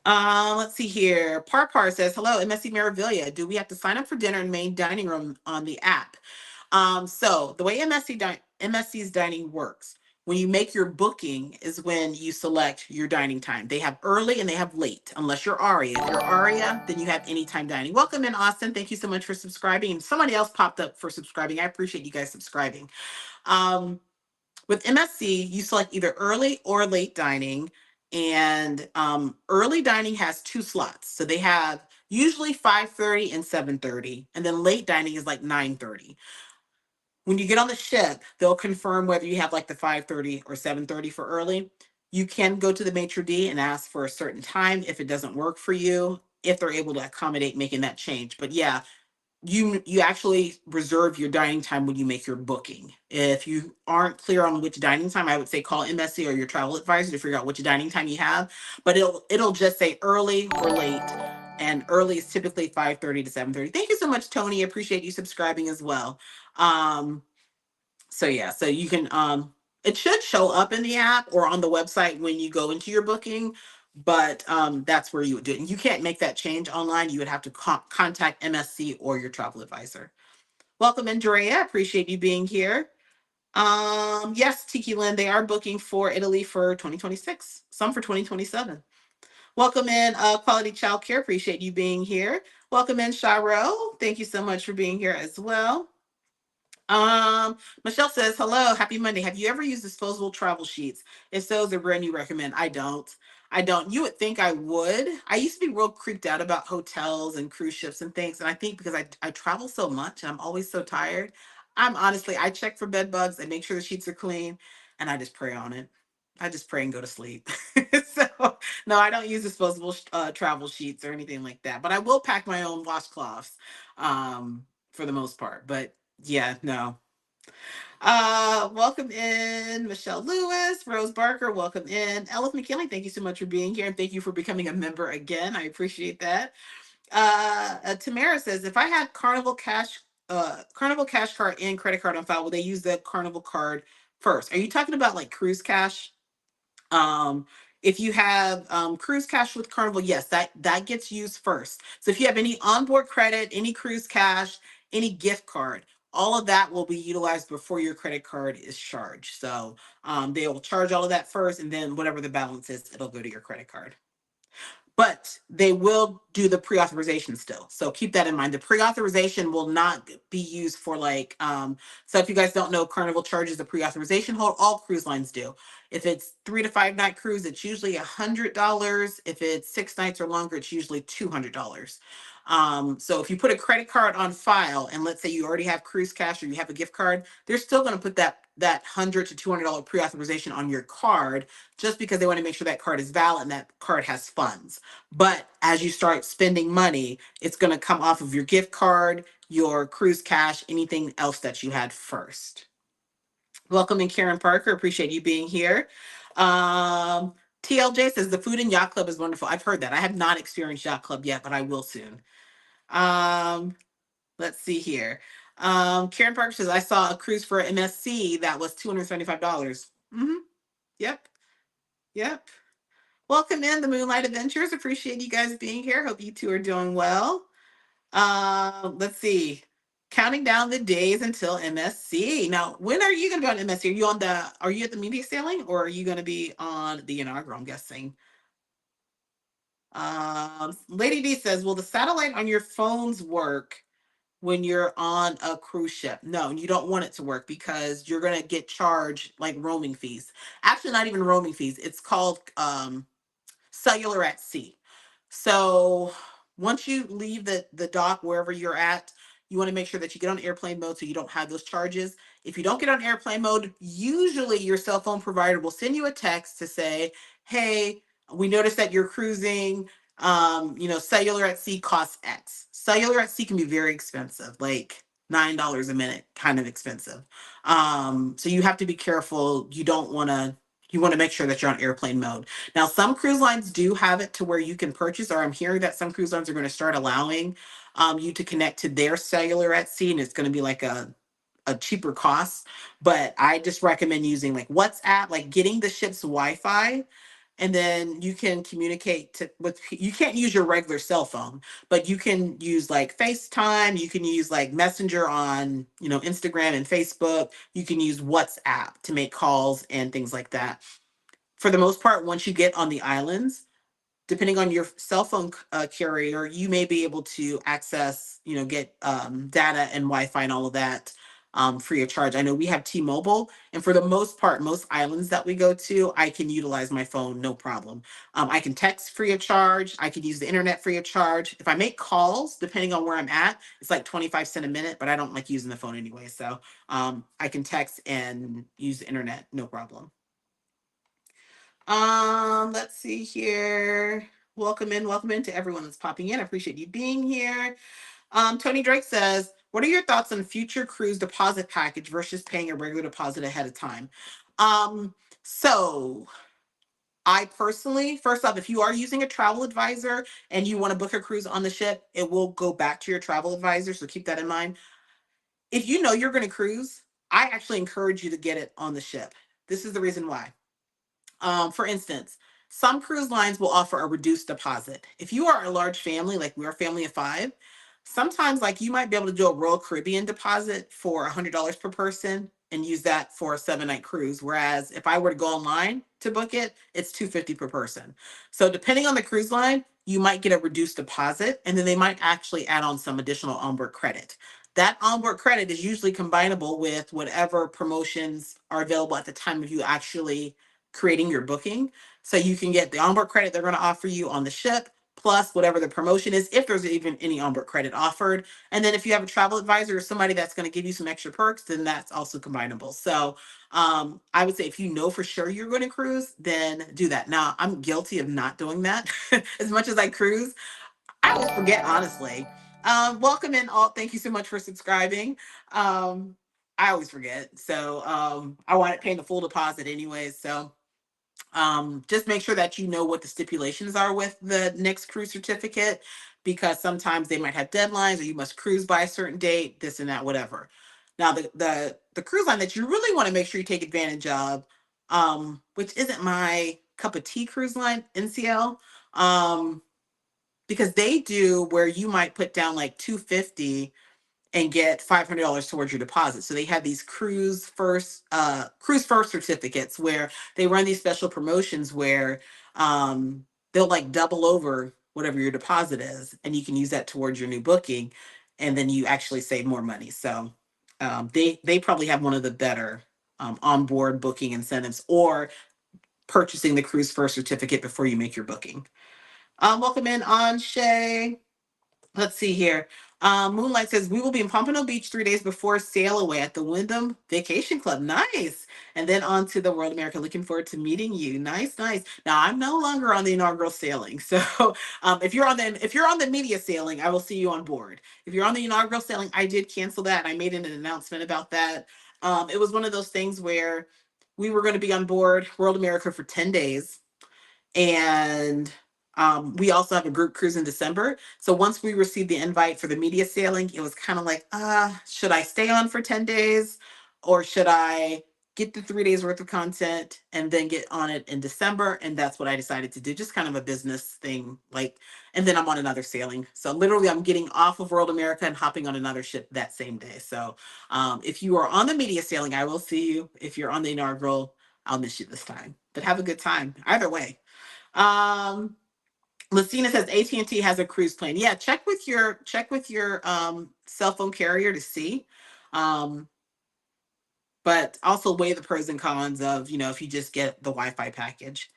Speaker 1: Let's see here. Parpar says, hello, MSC Meraviglia. Do we have to sign up for dinner in main dining room on the app? So the way MSC's dining works, when you make your booking is when you select your dining time. They have early and they have late, unless you're Aria. If you're Aria, then you have anytime dining. Welcome in, Austin. Thank you so much for subscribing. Somebody else popped up for subscribing. I appreciate you guys subscribing. With MSC, you select either early or late dining, and early dining has 2 slots. So they have usually 5:30 and 7:30, and then late dining is like 9:30. When you get on the ship, they'll confirm whether you have like the 5:30 or 7:30 for early. You can go to the maitre d' and ask for a certain time if it doesn't work for you, if they're able to accommodate making that change. But yeah, you actually reserve your dining time when you make your booking. If you aren't clear on which dining time, I would say call MSC or your travel advisor to figure out which dining time you have. But it'll just say early or late, and early is typically 5:30 to 7:30. Thank you so much, Tony. Appreciate you subscribing as well. So yeah, so you can it should show up in the app or on the website when you go into your booking, but that's where you would do it. And you can't make that change online. You would have to contact MSC or your travel advisor. Welcome, Andrea. Appreciate you being here. Yes, Tiki Lynn, they are booking for Italy for 2026, some for 2027. Welcome in, Quality Childcare. Appreciate you being here. Welcome in, Sharo. Thank you so much for being here as well. Michelle says, hello, happy Monday. Have you ever used disposable travel sheets? If so, is there a brand you recommend? I don't. You would think I would. I used to be real creeped out about hotels and cruise ships and things. And I think because I travel so much and I'm always so tired, I check for bed bugs. I make sure the sheets are clean and I just pray on it. I just pray and go to sleep. So no, I don't use disposable travel sheets or anything like that, but I will pack my own washcloths for the most part. But yeah, no. Welcome in, Michelle Lewis, Rose Barker, welcome in. Elif McKinley, thank you so much for being here, and thank you for becoming a member again. I appreciate that. Tamara says, if I had Carnival Cash card and credit card on file, will they use the Carnival card first? Are you talking about like Cruise Cash? If you have Cruise Cash with Carnival, yes, that gets used first. So if you have any onboard credit, any Cruise Cash, any gift card, all of that will be utilized before your credit card is charged. So they will charge all of that first, and then whatever the balance is, it'll go to your credit card. But they will do the pre-authorization still. So keep that in mind. The pre-authorization will not be used for like, so if you guys don't know, Carnival charges a pre-authorization hold. All cruise lines do. If it's 3 to 5 night cruise, it's usually $100. If it's 6 nights or longer, it's usually $200. So if you put a credit card on file, and let's say you already have cruise cash or you have a gift card, they're still going to put that $100 to $200 pre-authorization on your card, just because they want to make sure that card is valid and that card has funds. But as you start spending money, it's going to come off of your gift card, your cruise cash, anything else that you had first. Welcome in, Karen Parker. Appreciate you being here. Um, TLJ says the food in Yacht Club is wonderful. I've heard that. I have not experienced Yacht Club yet, but I will soon. Um, let's see here. Karen Parker says, I saw a cruise for MSC that was $275. Mm-hmm. Yep. Yep. Welcome in, the Moonlight Adventures. Appreciate you guys being here. Hope you two are doing well. Let's see. Counting down the days until MSC. Now, when are you going to be on MSC? Are you at the media sailing, or are you going to be on the inaugural, I'm guessing? Lady D says, will the satellite on your phones work when you're on a cruise ship? No, you don't want it to work, because you're going to get charged like roaming fees. Actually, not even roaming fees. It's called cellular at sea. So once you leave the dock, wherever you're at, you want to make sure that you get on airplane mode so you don't have those charges. If you don't get on airplane mode, usually your cell phone provider will send you a text to say, hey, we noticed that you're cruising. Cellular at sea costs X. Cellular at sea can be very expensive, like $9 a minute, kind of expensive. So you have to be careful. You want to make sure that you're on airplane mode. Now, some cruise lines do have it to where you can purchase, or I'm hearing that some cruise lines are going to start allowing you to connect to their cellular at sea, and it's going to be like a cheaper cost. But I just recommend using like WhatsApp, like getting the ship's Wi-Fi, and then you can communicate you can't use your regular cell phone, but you can use like FaceTime, you can use like Messenger on, Instagram and Facebook, you can use WhatsApp to make calls and things like that. For the most part, once you get on the islands, depending on your cell phone carrier, you may be able to access, get data and Wi-Fi and all of that free of charge. I know we have T-Mobile, and for the most part, most islands that we go to, I can utilize my phone, no problem. I can text free of charge. I can use the internet free of charge. If I make calls, depending on where I'm at, it's like 25 cents a minute, but I don't like using the phone anyway. So I can text and use the internet, no problem. Let's see here. Welcome in to everyone that's popping in. I appreciate you being here. Tony Drake says, what are your thoughts on future cruise deposit package versus paying a regular deposit ahead of time? So I personally, first off, if you are using a travel advisor and you want to book a cruise on the ship, it will go back to your travel advisor. So keep that in mind. If you know you're going to cruise, I actually encourage you to get it on the ship. This is the reason why. For instance, some cruise lines will offer a reduced deposit. If you are a large family, like we're a family of 5, sometimes like you might be able to do a Royal Caribbean deposit for $100 per person and use that for a 7-night cruise. Whereas if I were to go online to book it, it's $250 per person. So depending on the cruise line, you might get a reduced deposit, and then they might actually add on some additional onboard credit. That onboard credit is usually combinable with whatever promotions are available at the time of you actually creating your booking. So you can get the onboard credit they're going to offer you on the ship, plus whatever the promotion is, if there's even any onboard credit offered. And then if you have a travel advisor or somebody that's going to give you some extra perks, then that's also combinable. So I would say if you know for sure you're going to cruise, then do that. Now, I'm guilty of not doing that. As much as I cruise, I always forget, honestly. Welcome in all. Thank you so much for subscribing. I always forget. So I wanted paying the full deposit anyways. So just make sure that you know what the stipulations are with the next cruise certificate, because sometimes they might have deadlines, or you must cruise by a certain date, this and that, whatever. Now, the cruise line that you really want to make sure you take advantage of, which isn't my cup of tea, cruise line, NCL, because they do where you might put down like $250 and get $500 towards your deposit. So they have these cruise first certificates where they run these special promotions where they'll like double over whatever your deposit is, and you can use that towards your new booking, and then you actually save more money. So they probably have one of the better onboard booking incentives, or purchasing the cruise first certificate before you make your booking. Welcome in, on Shay. Let's see here. Moonlight says we will be in Pompano Beach 3 days before sail away at the Wyndham Vacation Club. Nice. And then on to the World America. Looking forward to meeting you. Nice, nice. Now I'm no longer on the inaugural sailing. So if you're on the media sailing, I will see you on board. If you're on the inaugural sailing, I did cancel that. I made an announcement about that. It was one of those things where we were going to be on board World America for 10 days, and we also have a group cruise in December. So once we received the invite for the media sailing, it was kind of like, should I stay on for 10 days or should I get the 3 days worth of content and then get on it in December? And that's what I decided to do. Just kind of a business thing. And then I'm on another sailing. So literally I'm getting off of World America and hopping on another ship that same day. So if you are on the media sailing, I will see you. If you're on the inaugural, I'll miss you this time, but have a good time either way. Um, Lucina says AT&T has a cruise plan. Yeah, check with your cell phone carrier to see. Um, but also weigh the pros and cons of, if you just get the Wi-Fi package.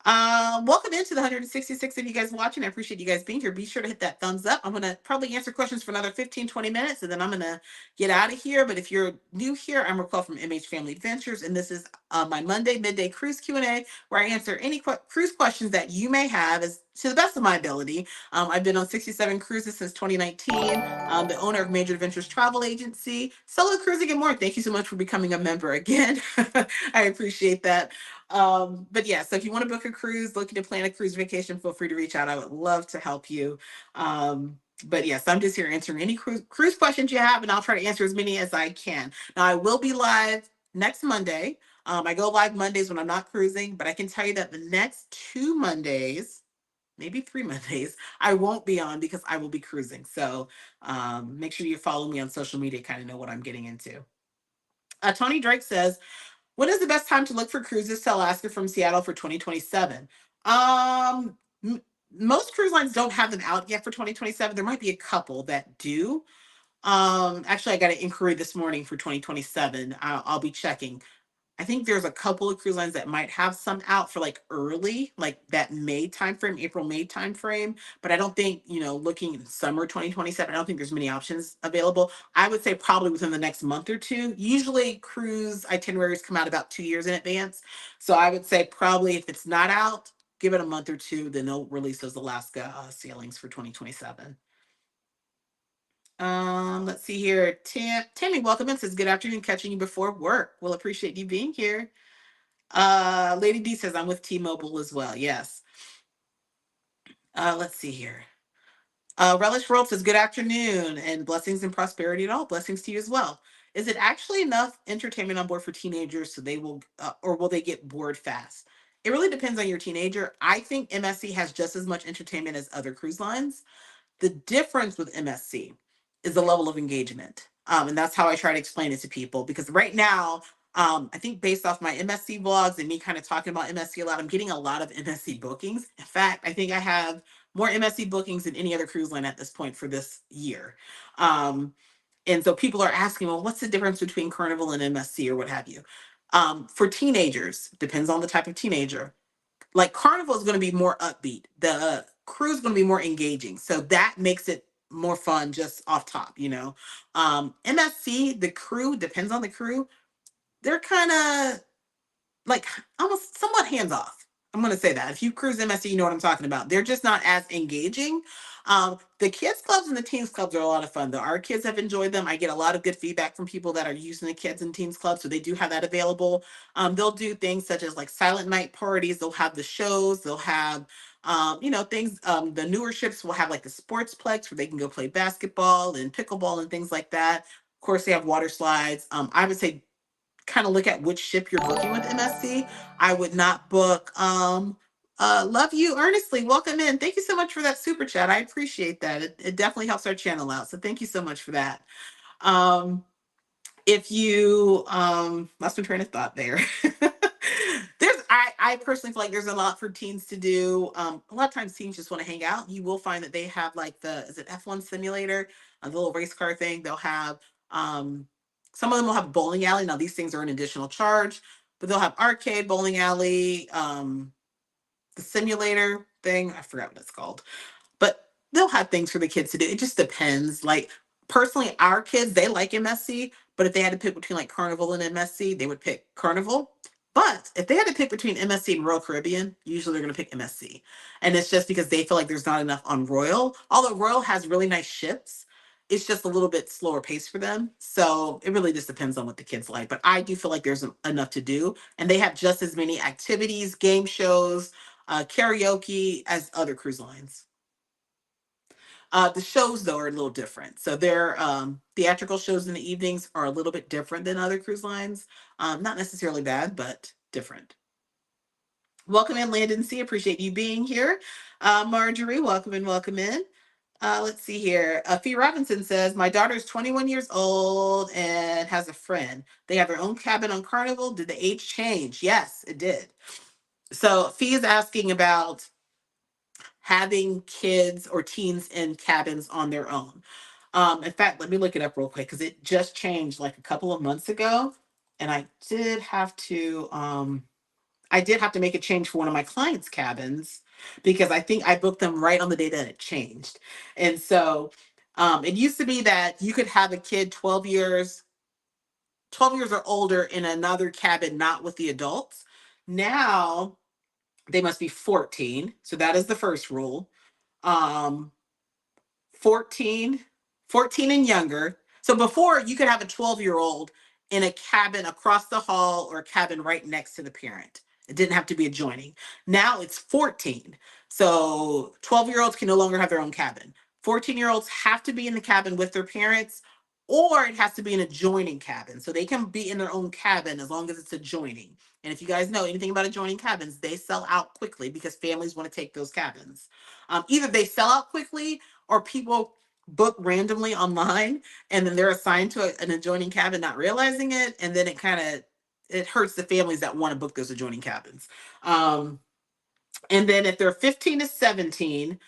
Speaker 1: Welcome into the 166 of you guys watching. I appreciate you guys being here. Be sure to hit that thumbs up. I'm going to probably answer questions for another 15-20 minutes, and then I'm going to get out of here. But if you're new here, I'm RacQuelle from MH Family Adventures, and this is my Monday Midday Cruise Q&A, where I answer any cruise questions that you may have as to the best of my ability. I've been on 67 cruises since 2019. I'm the owner of Major Adventures Travel Agency. Solo Cruising and more. Thank you so much for becoming a member again. I appreciate that. But yeah, so if you want to book a cruise, looking to plan a cruise vacation, feel free to reach out. I would love to help you. But yes, I'm just here answering any cruise questions you have, and I'll try to answer as many as I can. Now, I will be live next Monday. I go live Mondays when I'm not cruising, but I can tell you that the next 2 Mondays, maybe 3 Mondays, I won't be on because I will be cruising. So make sure you follow me on social media, kind of know what I'm getting into. Tony Drake says, when is the best time to look for cruises to Alaska from Seattle for 2027? Most cruise lines don't have them out yet for 2027. There might be a couple that do. Actually, I got an inquiry this morning for 2027. I'll be checking. I think there's a couple of cruise lines that might have some out for like early, like that May timeframe, April-May timeframe. But I don't think, looking in summer 2027, I don't think there's many options available. I would say probably within the next month or two. Usually cruise itineraries come out about 2 years in advance. So I would say probably if it's not out, give it a month or two, then they'll release those Alaska sailings for 2027. Let's see here. Tammy, welcome in. Says, good afternoon, catching you before work. We'll appreciate you being here. Lady D says, I'm with T-Mobile as well. Yes. Let's see here. Relish World says, good afternoon and blessings and prosperity and all. Blessings to you as well. Is it actually enough entertainment on board for teenagers so they will, or will they get bored fast? It really depends on your teenager. I think MSC has just as much entertainment as other cruise lines. The difference with MSC is the level of engagement. And that's how I try to explain it to people, because right now, I think based off my MSC vlogs and me kind of talking about MSC a lot, I'm getting a lot of MSC bookings. In fact, I think I have more MSC bookings than any other cruise line at this point for this year. And so people are asking, well, what's the difference between Carnival and MSC or what have you? For teenagers, depends on the type of teenager. Like Carnival is going to be more upbeat. The cruise is going to be more engaging. So that makes it more. Just off top. MSC, the crew, depends on the crew. They're kind of like almost somewhat hands off. I'm going to say that. If you cruise MSC, you know what I'm talking about. They're just not as engaging. The kids clubs and the teens clubs are a lot of fun, though. Our kids have enjoyed them. I get a lot of good feedback from people that are using the kids and teens clubs, so they do have that available. They'll do things such as like silent night parties. They'll have the shows. They'll have things. The newer ships will have like the sportsplex where they can go play basketball and pickleball and things like that. Of course, they have water slides. I would say kind of look at which ship you're booking with MSC. I would not book love you earnestly. Welcome in. Thank you so much for that super chat. I appreciate that. It definitely helps our channel out. So thank you so much for that. If you lost my train of thought there. I personally feel like there's a lot for teens to do. A lot of times teens just want to hang out. You will find that they have like is it F1 simulator, a little race car thing. They'll have some of them will have a bowling alley. Now these things are an additional charge, but they'll have arcade, bowling alley, the simulator thing. I forgot what it's called. But they'll have things for the kids to do. It just depends. Like personally, our kids, they like MSC, but if they had to pick between like Carnival and MSC, they would pick Carnival. But if they had to pick between MSC and Royal Caribbean, usually they're going to pick MSC. And it's just because they feel like there's not enough on Royal. Although Royal has really nice ships, it's just a little bit slower pace for them. So it really just depends on what the kids like. But I do feel like there's enough to do. And they have just as many activities, game shows, karaoke as other cruise lines. The shows, though, are a little different. So their theatrical shows in the evenings are a little bit different than other cruise lines. Not necessarily bad, but different. Welcome in, Landon C. Appreciate you being here. Marjorie, welcome in, welcome in. Let's see here. Fee Robinson says, my daughter's 21 years old and has a friend. They have their own cabin on Carnival. Did the age change? Yes, it did. So Fee is asking about having kids or teens in cabins on their own. In fact, let me look it up real quick because it just changed like a couple of months ago. And I did have to make a change for one of my clients' cabins because I think I booked them right on the day that it changed. And so it used to be that you could have a kid 12 years or older in another cabin, not with the adults. Now they must be 14. So that is the first rule. Um, 14, 14 and younger. So before you could have a 12-year-old in a cabin across the hall or a cabin right next to the parent. It didn't have to be adjoining. Now it's 14. So 12-year-olds can no longer have their own cabin. 14-year-olds have to be in the cabin with their parents, or it has to be an adjoining cabin. So they can be in their own cabin as long as it's adjoining. And if you guys know anything about adjoining cabins, they sell out quickly because families want to take those cabins. Either they sell out quickly or people book randomly online and then they're assigned to an adjoining cabin not realizing it, and then it hurts the families that want to book those adjoining cabins. And then if they're 15 to 17,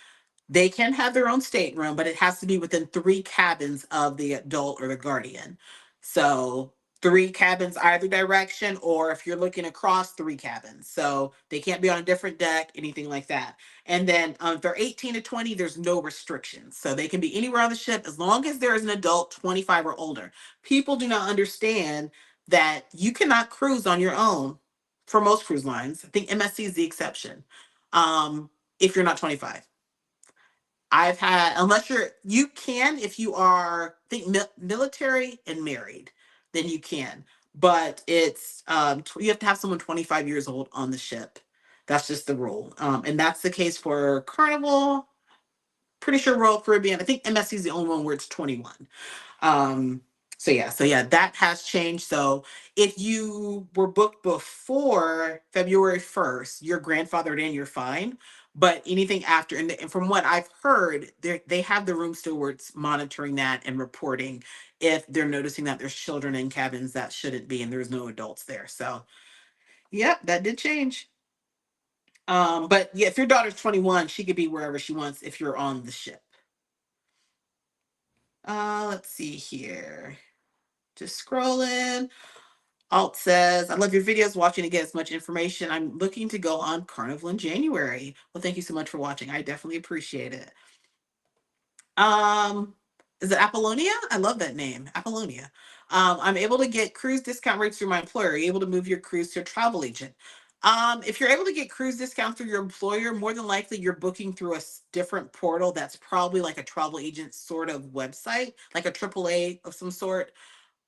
Speaker 1: they can have their own stateroom, but it has to be within 3 cabins of the adult or the guardian. So 3 cabins either direction, or if you're looking across, 3 cabins. So they can't be on a different deck, anything like that. And then if they're 18 to 20, there's no restrictions. So they can be anywhere on the ship as long as there is an adult 25 or older. People do not understand that you cannot cruise on your own for most cruise lines. I think MSC is the exception. If you're not 25. I've had, unless you can, if you are, I think military and married, then you can. But it's, you have to have someone 25 years old on the ship. That's just the rule. And that's the case for Carnival, pretty sure Royal Caribbean. I think MSC is the only one where it's 21. Um, so yeah, that has changed. So if you were booked before February 1st, you're grandfathered in, you're fine. But anything after, and from what I've heard, they have the room stewards monitoring that and reporting if they're noticing that there's children in cabins that shouldn't be and there's no adults there. So, yep, that did change. But yeah, if your daughter's 21, she could be wherever she wants if you're on the ship. Let's see here. Just scrolling. Alt says, I love your videos, watching to get as much information. I'm looking to go on Carnival in January. Well, thank you so much for watching. I definitely appreciate it. Um, is it Apollonia? I love that name, Apollonia. I'm able to get cruise discount rates through my employer. Are you able to move your cruise to a travel agent? If you're able to get cruise discounts through your employer, more than likely you're booking through a different portal that's probably like a travel agent sort of website, like a AAA of some sort.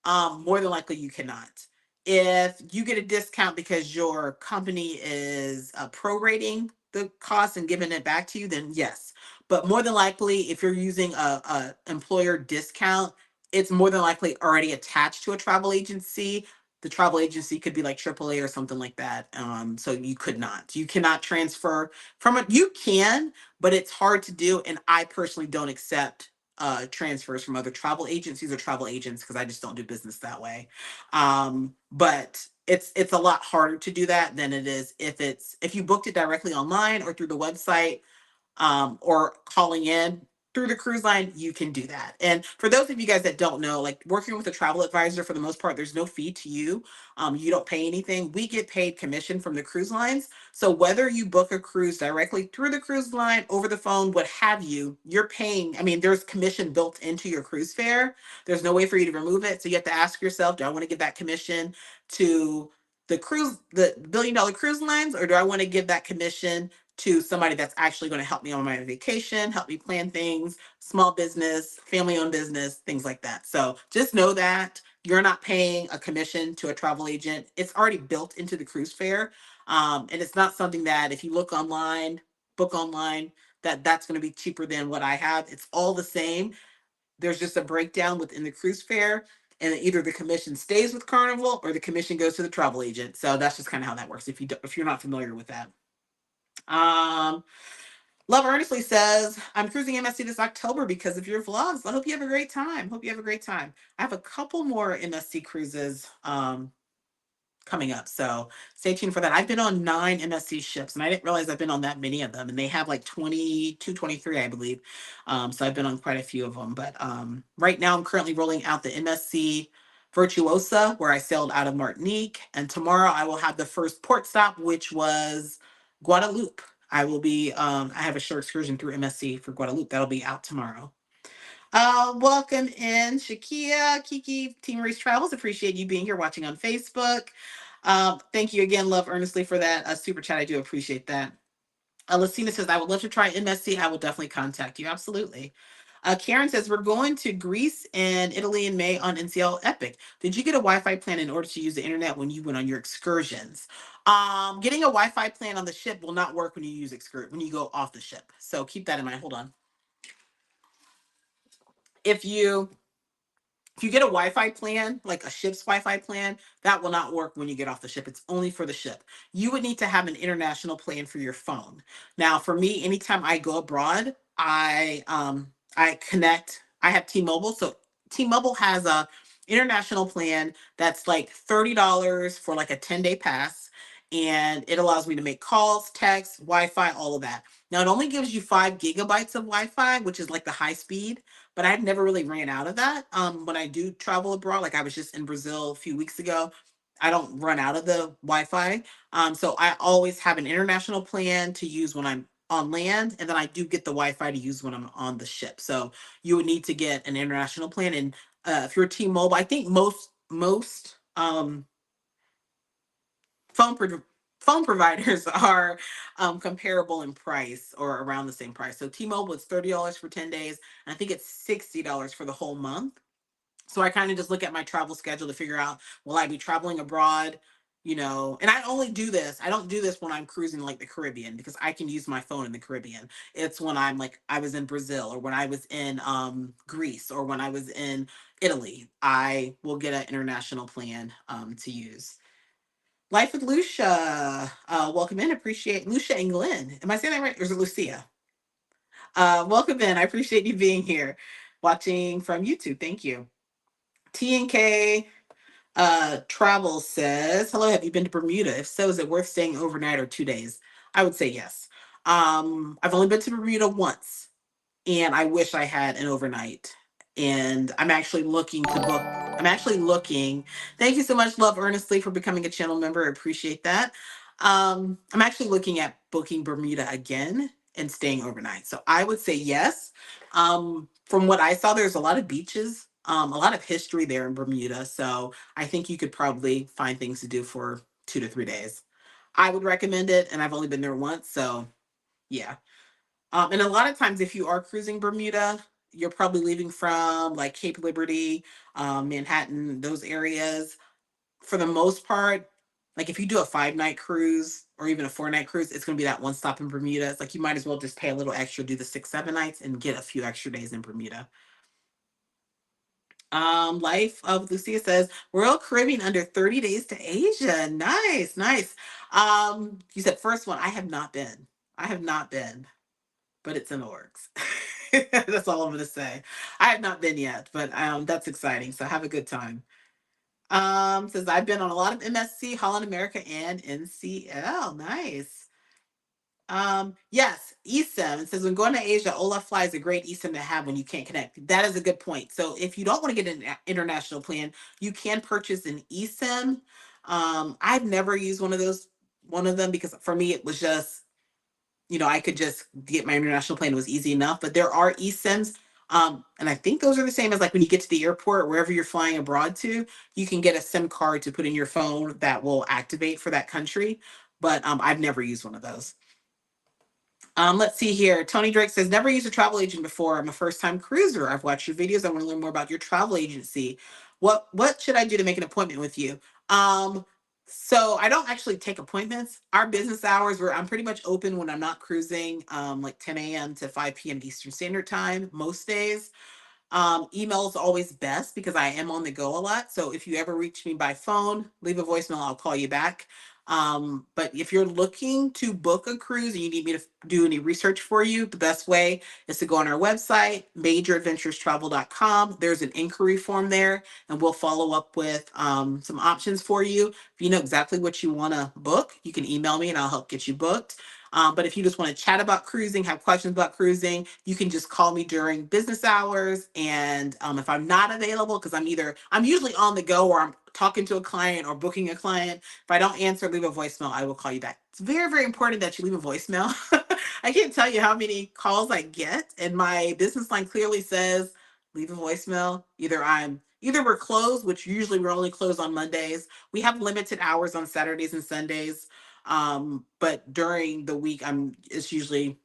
Speaker 1: More than likely you cannot. If you get a discount because your company is prorating the cost and giving it back to you, then yes. But more than likely, if you're using a employer discount, it's more than likely already attached to a travel agency. The travel agency could be like AAA or something like that. So you cannot transfer from it. You can, but it's hard to do. And I personally don't accept transfers from other travel agencies or travel agents because I just don't do business that way. But it's a lot harder to do that than it is if you booked it directly online or through the website, or calling in. through the cruise line, you can do that. And for those of you guys that don't know, like working with a travel advisor, for the most part, there's no fee to you. You don't pay anything. We get paid commission from the cruise lines. So whether you book a cruise directly through the cruise line, over the phone, what have you, you're paying. I mean, there's commission built into your cruise fare. There's no way for you to remove it. So you have to ask yourself, do I want to give that commission to the billion-dollar cruise lines, or do I want to give that commission to somebody that's actually going to help me on my vacation, help me plan things, small business, family owned business, things like that. So just know that you're not paying a commission to a travel agent. It's already built into the cruise fare. And it's not something that if you look online, book online, that's going to be cheaper than what I have. It's all the same. There's just a breakdown within the cruise fare. And either the commission stays with Carnival or the commission goes to the travel agent. So that's just kind of how that works if you're not familiar with that. Um, Love Earnestly says, I'm cruising MSC this October because of your vlogs. I hope you have a great time. Hope you have a great time. I have a couple more MSC cruises coming up. So stay tuned for that. I've been on 9 MSC ships and I didn't realize I've been on that many of them. And they have like 22, 23, I believe. So I've been on quite a few of them. But right now I'm currently rolling out the MSC Virtuosa, where I sailed out of Martinique. And tomorrow I will have the first port stop, which was Guadeloupe. I have a short excursion through MSC for Guadeloupe. That'll be out tomorrow. Welcome in, Shakia, Kiki, Team Race Travels. Appreciate you being here watching on Facebook. Thank you again, Love Earnestly, for that super chat. I do appreciate that. Lucina says, I would love to try MSC. I will definitely contact you. Absolutely. Karen says, we're going to Greece and Italy in May on NCL Epic. Did you get a Wi-Fi plan in order to use the internet when you went on your excursions? Getting a Wi-Fi plan on the ship will not work when you when you go off the ship. So keep that in mind. Hold on. If you get a Wi-Fi plan, like a ship's Wi-Fi plan, that will not work when you get off the ship. It's only for the ship. You would need to have an international plan for your phone. Now, for me, anytime I go abroad, I connect. I have T-Mobile, so T-Mobile has a international plan that's like $30 for like a 10-day pass, and it allows me to make calls, texts, Wi-Fi, all of that. Now, it only gives you 5 GB of Wi-Fi, which is like the high speed, but I've never really ran out of that. When I do travel abroad, like I was just in Brazil a few weeks ago, I don't run out of the Wi-Fi. So I always have an international plan to use when I'm on land, and then I do get the Wi-Fi to use when I'm on the ship. So you would need to get an international plan, and if you're T-Mobile, I think most phone pro- phone providers are comparable in price or around the same price. So T-Mobile is $30 for 10 days, and I think it's $60 for the whole month. So I kind of just look at my travel schedule to figure out, will I be traveling abroad? And I only do this. I don't do this when I'm cruising like the Caribbean because I can use my phone in the Caribbean. It's when I'm like, I was in Brazil or when I was in Greece or when I was in Italy, I will get an international plan to use. Life with Lucia. Welcome in. Appreciate Lucia and Glenn. Am I saying that right? Or is it Lucia? Welcome in. I appreciate you being here, watching from YouTube. Thank you. TNK Travel says, hello, have you been to Bermuda? If so, is it worth staying overnight or 2 days? I would say yes. I've only been to Bermuda once, and I wish I had an overnight. And I'm actually looking to book. I'm actually looking. Thank you so much, Love Earnestly, for becoming a channel member. I appreciate that. I'm actually looking at booking Bermuda again and staying overnight. So I would say yes. From what I saw, there's a lot of beaches, a lot of history there in Bermuda. So I think you could probably find things to do for 2 to 3 days. I would recommend it, and I've only been there once. So yeah. And a lot of times, if you are cruising Bermuda, you're probably leaving from like Cape Liberty, Manhattan, those areas. For the most part, like if you do a 5-night cruise or even a 4-night cruise, it's going to be that one stop in Bermuda. It's like you might as well just pay a little extra, do the 6, 7 nights, and get a few extra days in Bermuda. Life of Lucia says Royal Caribbean under 30 days to Asia. Nice, nice. You said first one. I have not been. I have not been. But it's in the works. That's all I'm gonna say. I have not been yet, but that's exciting. So have a good time. Says I've been on a lot of MSC, Holland America, and NCL. Nice. Yes, eSIM. It says when going to Asia, Olaf Fly is a great eSIM to have when you can't connect. That is a good point. So if you don't want to get an international plan, you can purchase an eSIM. I've never used one of them because for me it was just, I could just get my international plan. It was easy enough. But there are eSIMs. And I think those are the same as like when you get to the airport, wherever you're flying abroad to, you can get a SIM card to put in your phone that will activate for that country. But I've never used one of those. Let's see here. Tony Drake says, never used a travel agent before. I'm a first time cruiser. I've watched your videos. I want to learn more about your travel agency. What should I do to make an appointment with you? Um, so I don't actually take appointments. Our business hours where I'm pretty much open when I'm not cruising, like 10 a.m. to 5 p.m. Eastern Standard Time most days. Email is always best because I am on the go a lot. So if you ever reach me by phone, leave a voicemail, I'll call you back. But if you're looking to book a cruise and you need me to do any research for you, the best way is to go on our website, majoradventurestravel.com. There's an inquiry form there, and we'll follow up with some options for you. If you know exactly what you want to book, you can email me and I'll help get you booked. But if you just want to chat about cruising, have questions about cruising, you can just call me during business hours. And if I'm not available, because I'm usually on the go or I'm talking to a client or booking a client. If I don't answer, leave a voicemail, I will call you back. It's very, very important that you leave a voicemail. I can't tell you how many calls I get, and my business line clearly says leave a voicemail. Either we're closed, which usually we're only closed on Mondays. We have limited hours on Saturdays and Sundays. But during the week, it's usually,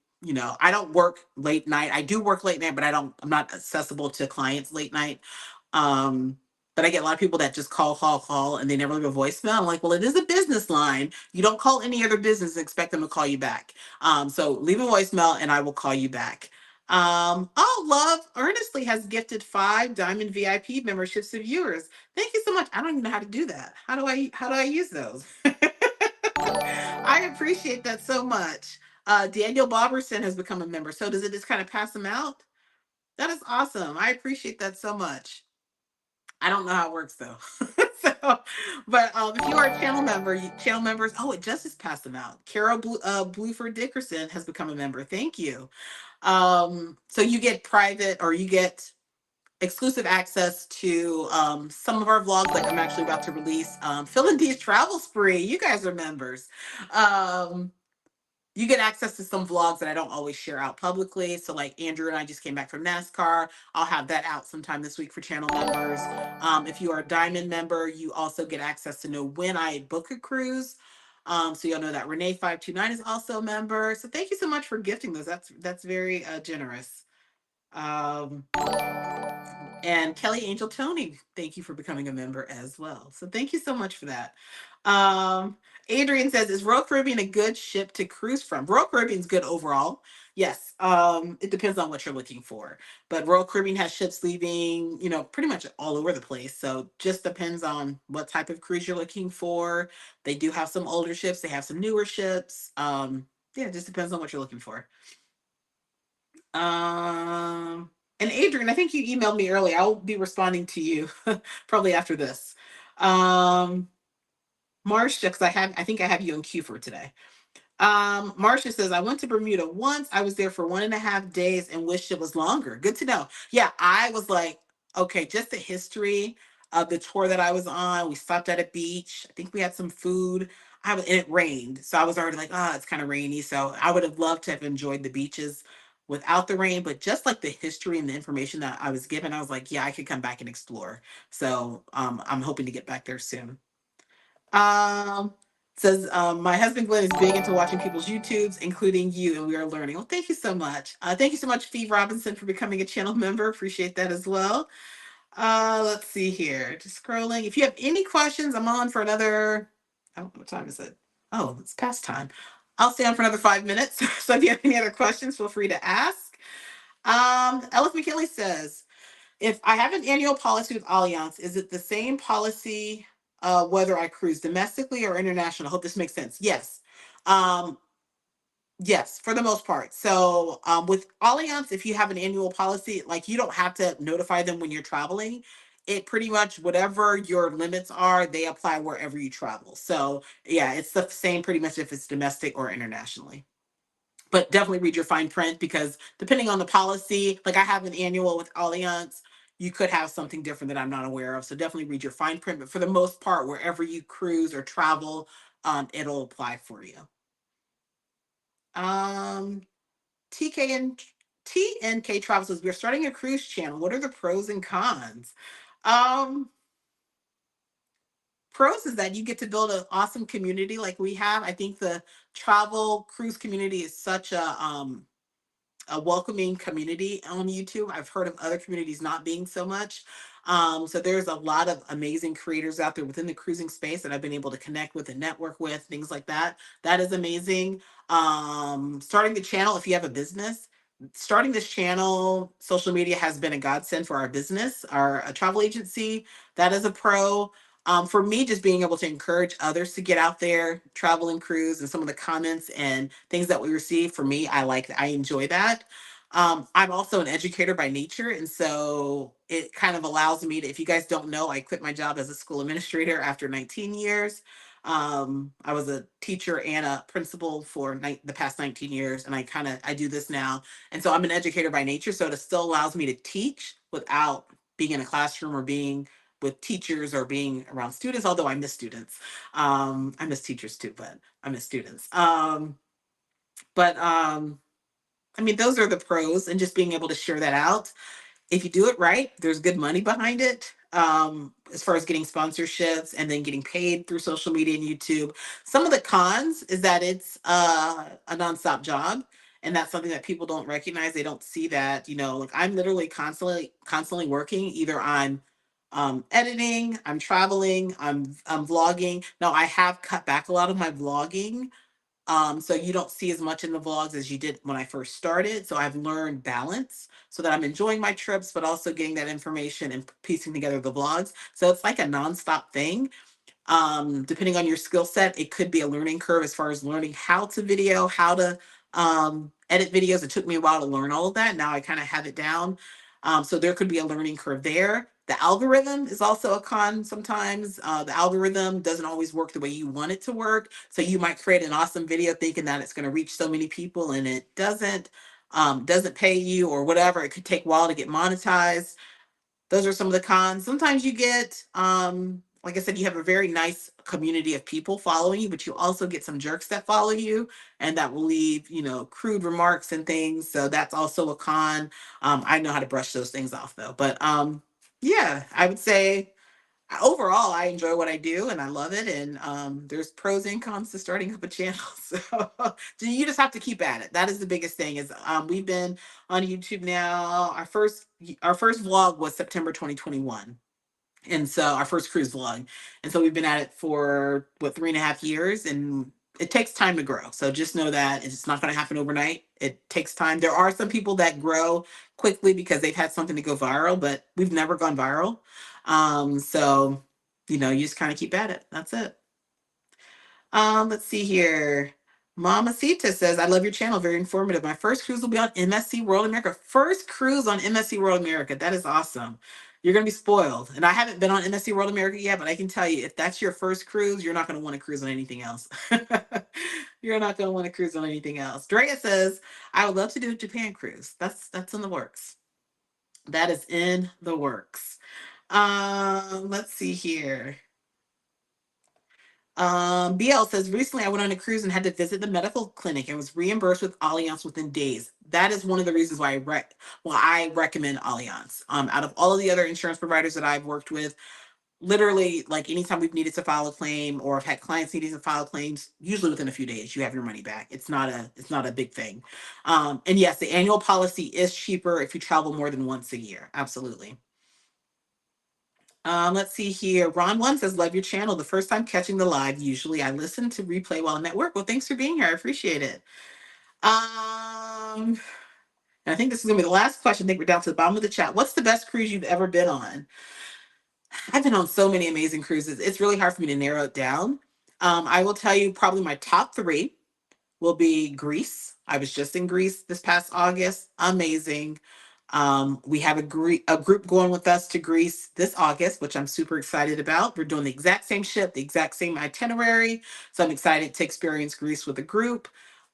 Speaker 1: I don't work late night. I do work late night, but I'm not accessible to clients late night. Um, but I get a lot of people that just call, and they never leave a voicemail. I'm like, well, it is a business line. You don't call any other business and expect them to call you back. So leave a voicemail and I will call you back. Love earnestly has gifted 5 Diamond VIP memberships to viewers. Thank you so much. I don't even know how to do that. How do I use those? I appreciate that so much. Daniel Boberson has become a member. So does it just kind of pass them out? That is awesome. I appreciate that so much. I don't know how it works though. So, but if you are a channel member, channel members, it just passed them out. Carol Bluford Dickerson has become a member. Thank you. So you get private or you get exclusive access to some of our vlogs. Like I'm actually about to release Phil and D's travel spree. You guys are members. You get access to some vlogs that I don't always share out publicly. So like Andrew and I just came back from NASCAR. I'll have that out sometime this week for channel members. If you are a Diamond member, you also get access to know when I book a cruise. So you'll know that Renee529 is also a member. So thank you so much for gifting those. That's very generous. Um, and Kelly Angel Tony, thank you for becoming a member as well. So thank you so much for that. Adrian says, is Royal Caribbean a good ship to cruise from? Royal Caribbean's good overall. Yes. It depends on what you're looking for. But Royal Caribbean has ships leaving, pretty much all over the place. So just depends on what type of cruise you're looking for. They do have some older ships. They have some newer ships. Yeah, it just depends on what you're looking for. Um, and Adrian, I think you emailed me early. I'll be responding to you probably after this. Um, Marcia, because I think I have you in queue for today. Marcia says, I went to Bermuda once. I was there for 1.5 days and wished it was longer. Good to know. Yeah, I was like, okay, just the history of the tour that I was on. We stopped at a beach. I think we had some food. And it rained. So I was already like, it's kind of rainy. So I would have loved to have enjoyed the beaches without the rain, but just like the history and the information that I was given, I was like, yeah, I could come back and explore. So I'm hoping to get back there soon. Um, says my husband Glenn is big into watching people's YouTubes, including you, and we are learning. Well, thank you so much. Thank you so much, Fee Robinson, for becoming a channel member. Appreciate that as well. Let's see here. Just scrolling. If you have any questions, I'm on for another. Oh, what time is it? Oh, it's past time. I'll stay on for another 5 minutes. So if you have any other questions, feel free to ask. Ellis McKinley says, if I have an annual policy with Allianz, is it the same policy whether I cruise domestically or international? I hope this makes sense. Yes. Um, yes, for the most part. So with Allianz, if you have an annual policy, like you don't have to notify them when you're traveling. It pretty much whatever your limits are, they apply wherever you travel. So yeah, it's the same pretty much if it's domestic or internationally. but definitely read your fine print, because depending on the policy, like I have an annual with Allianz, you could have something different that I'm not aware of. So definitely read your fine print. But for the most part, wherever you cruise or travel, it'll apply for you. Um, TK and TNK Travel says, we're starting a cruise channel. What are the pros and cons? Um, Pros is that you get to build an awesome community like we have. I think the travel cruise community is such a welcoming community on YouTube. I've heard of other communities not being so much. So there's a lot of amazing creators out there within the cruising space that I've been able to connect with and network with, things like that. That is amazing. Starting the channel, if you have a business, starting this channel, social media has been a godsend for our business, our travel agency. That is a pro. For me, just being able to encourage others to get out there, travel and cruise, and some of the comments and things that we receive, for me, I enjoy that. I'm also an educator by nature, and so it kind of allows me to, if you guys don't know, I quit my job as a school administrator after 19 years. I was a teacher and a principal for the past 19 years, and I do this now. And so I'm an educator by nature, so it still allows me to teach without being in a classroom or being with teachers or being around students, although I miss students. I miss teachers too, but I miss students. But I mean, those are the pros, and just being able to share that out. If you do it right, there's good money behind it. As far as getting sponsorships and then getting paid through social media and YouTube. Some of the cons is that it's a nonstop job. And that's something that people don't recognize. They don't see that, like I'm literally constantly working. Either I'm editing, I'm traveling, I'm vlogging. Now I have cut back a lot of my vlogging, so you don't see as much in the vlogs as you did when I first started. So I've learned balance so that I'm enjoying my trips, but also getting that information and piecing together the vlogs. So it's like a nonstop thing. Depending on your skill set, it could be a learning curve as far as learning how to video, how to edit videos. It took me a while to learn all of that. Now I kind of have it down. So there could be a learning curve there. The algorithm is also a con sometimes. The algorithm doesn't always work the way you want it to work. So you might create an awesome video thinking that it's going to reach so many people, and it doesn't pay you or whatever. It could take a while to get monetized. Those are some of the cons. Sometimes you get, like I said, you have a very nice community of people following you, but you also get some jerks that follow you and that will leave, crude remarks and things. So that's also a con. I know how to brush those things off though. But yeah, I would say overall, I enjoy what I do and I love it. And there's pros and cons to starting up a channel. So you just have to keep at it. That is the biggest thing. Is we've been on YouTube now. Our first vlog was September 2021. And so our first cruise vlog. And so we've been at it for 3.5 years, and it takes time to grow. So just know that it's not going to happen overnight. It takes time. There are some people that grow quickly because they've had something to go viral, but we've never gone viral. So you just kind of keep at it. That's it. Let's see here. Mama Sita says, I love your channel. Very informative. My first cruise will be on MSC World America. First cruise on MSC World America. That is awesome. You're going to be spoiled. And I haven't been on MSC World America yet, but I can tell you, if that's your first cruise, you're not going to want to cruise on anything else. You're not going to want to cruise on anything else. Drea says, I would love to do a Japan cruise. That's in the works. That is in the works. Let's see here. BL says, recently I went on a cruise and had to visit the medical clinic and was reimbursed with Allianz within days. That is one of the reasons why I recommend Allianz. Out of all of the other insurance providers that I've worked with, literally, like anytime we've needed to file a claim or have had clients needing to file claims, usually within a few days you have your money back. It's not a big thing. And yes, the annual policy is cheaper if you travel more than once a year. Absolutely. Let's see here. Ron One says, love your channel. The first time catching the live. Usually I listen to replay while I'm at work. Well, thanks for being here. I appreciate it. I think this is gonna be the last question. I think we're down to the bottom of the chat. What's the best cruise you've ever been on? I've been on so many amazing cruises. It's really hard for me to narrow it down. I will tell you probably my top three will be Greece. I was just in Greece this past August. Amazing. We have a group going with us to Greece this August, which I'm super excited about. We're doing the exact same ship, the exact same itinerary. So I'm excited to experience Greece with a group.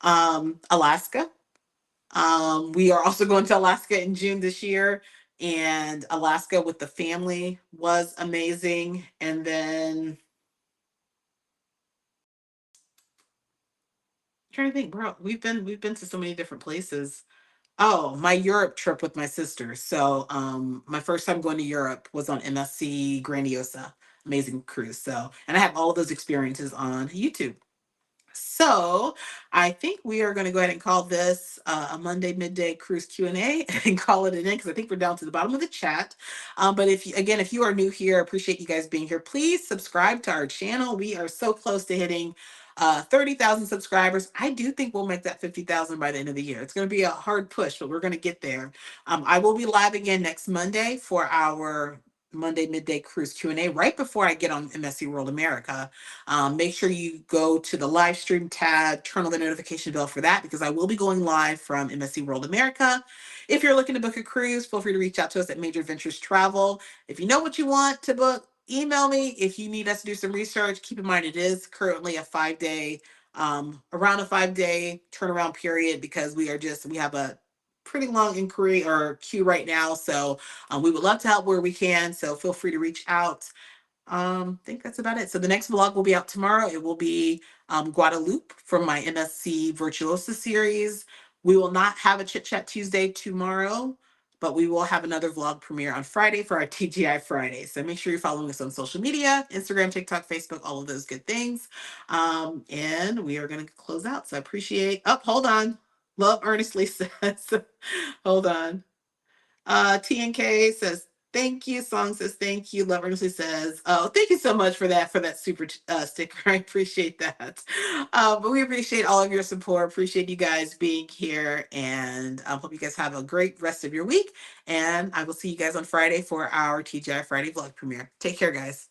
Speaker 1: Alaska. We are also going to Alaska in June this year, and Alaska with the family was amazing. And then I'm trying to think, bro, we've been to so many different places. Oh, my Europe trip with my sister. So, my first time going to Europe was on MSC Grandiosa, amazing cruise. So, and I have all of those experiences on YouTube. So I think we are going to go ahead and call this a Monday midday cruise Q&A and call it an end because I think we're down to the bottom of the chat. But if you, again, if you are new here, I appreciate you guys being here. Please subscribe to our channel. We are so close to hitting 30,000 subscribers. I do think we'll make that 50,000 by the end of the year. It's going to be a hard push, but we're going to get there. I will be live again next Monday for our Monday midday cruise Q&A right before I get on MSC World America. Make sure you go to the live stream tab, turn on the notification bell for that because I will be going live from MSC World America. If you're looking to book a cruise, feel free to reach out to us at Major Adventures Travel. If you know what you want to book, email me. If you need us to do some research, keep in mind it is currently a 5-day, around a 5-day turnaround period because we have a pretty long inquiry or queue right now. So we would love to help where we can. So feel free to reach out. I think that's about it. So the next vlog will be out tomorrow. It will be Guadalupe from my MSC Virtuosa series. We will not have a Chit Chat Tuesday tomorrow, but we will have another vlog premiere on Friday for our TGI Friday. So make sure you're following us on social media, Instagram, TikTok, Facebook, all of those good things. And we are going to close out. So I appreciate, oh, hold on. Love earnestly says, hold on. TNK says, thank you. Song says, thank you. Love Earnestly says, oh, thank you so much for that super sticker. I appreciate that. But we appreciate all of your support. Appreciate you guys being here. And I hope you guys have a great rest of your week. And I will see you guys on Friday for our TGI Friday vlog premiere. Take care, guys.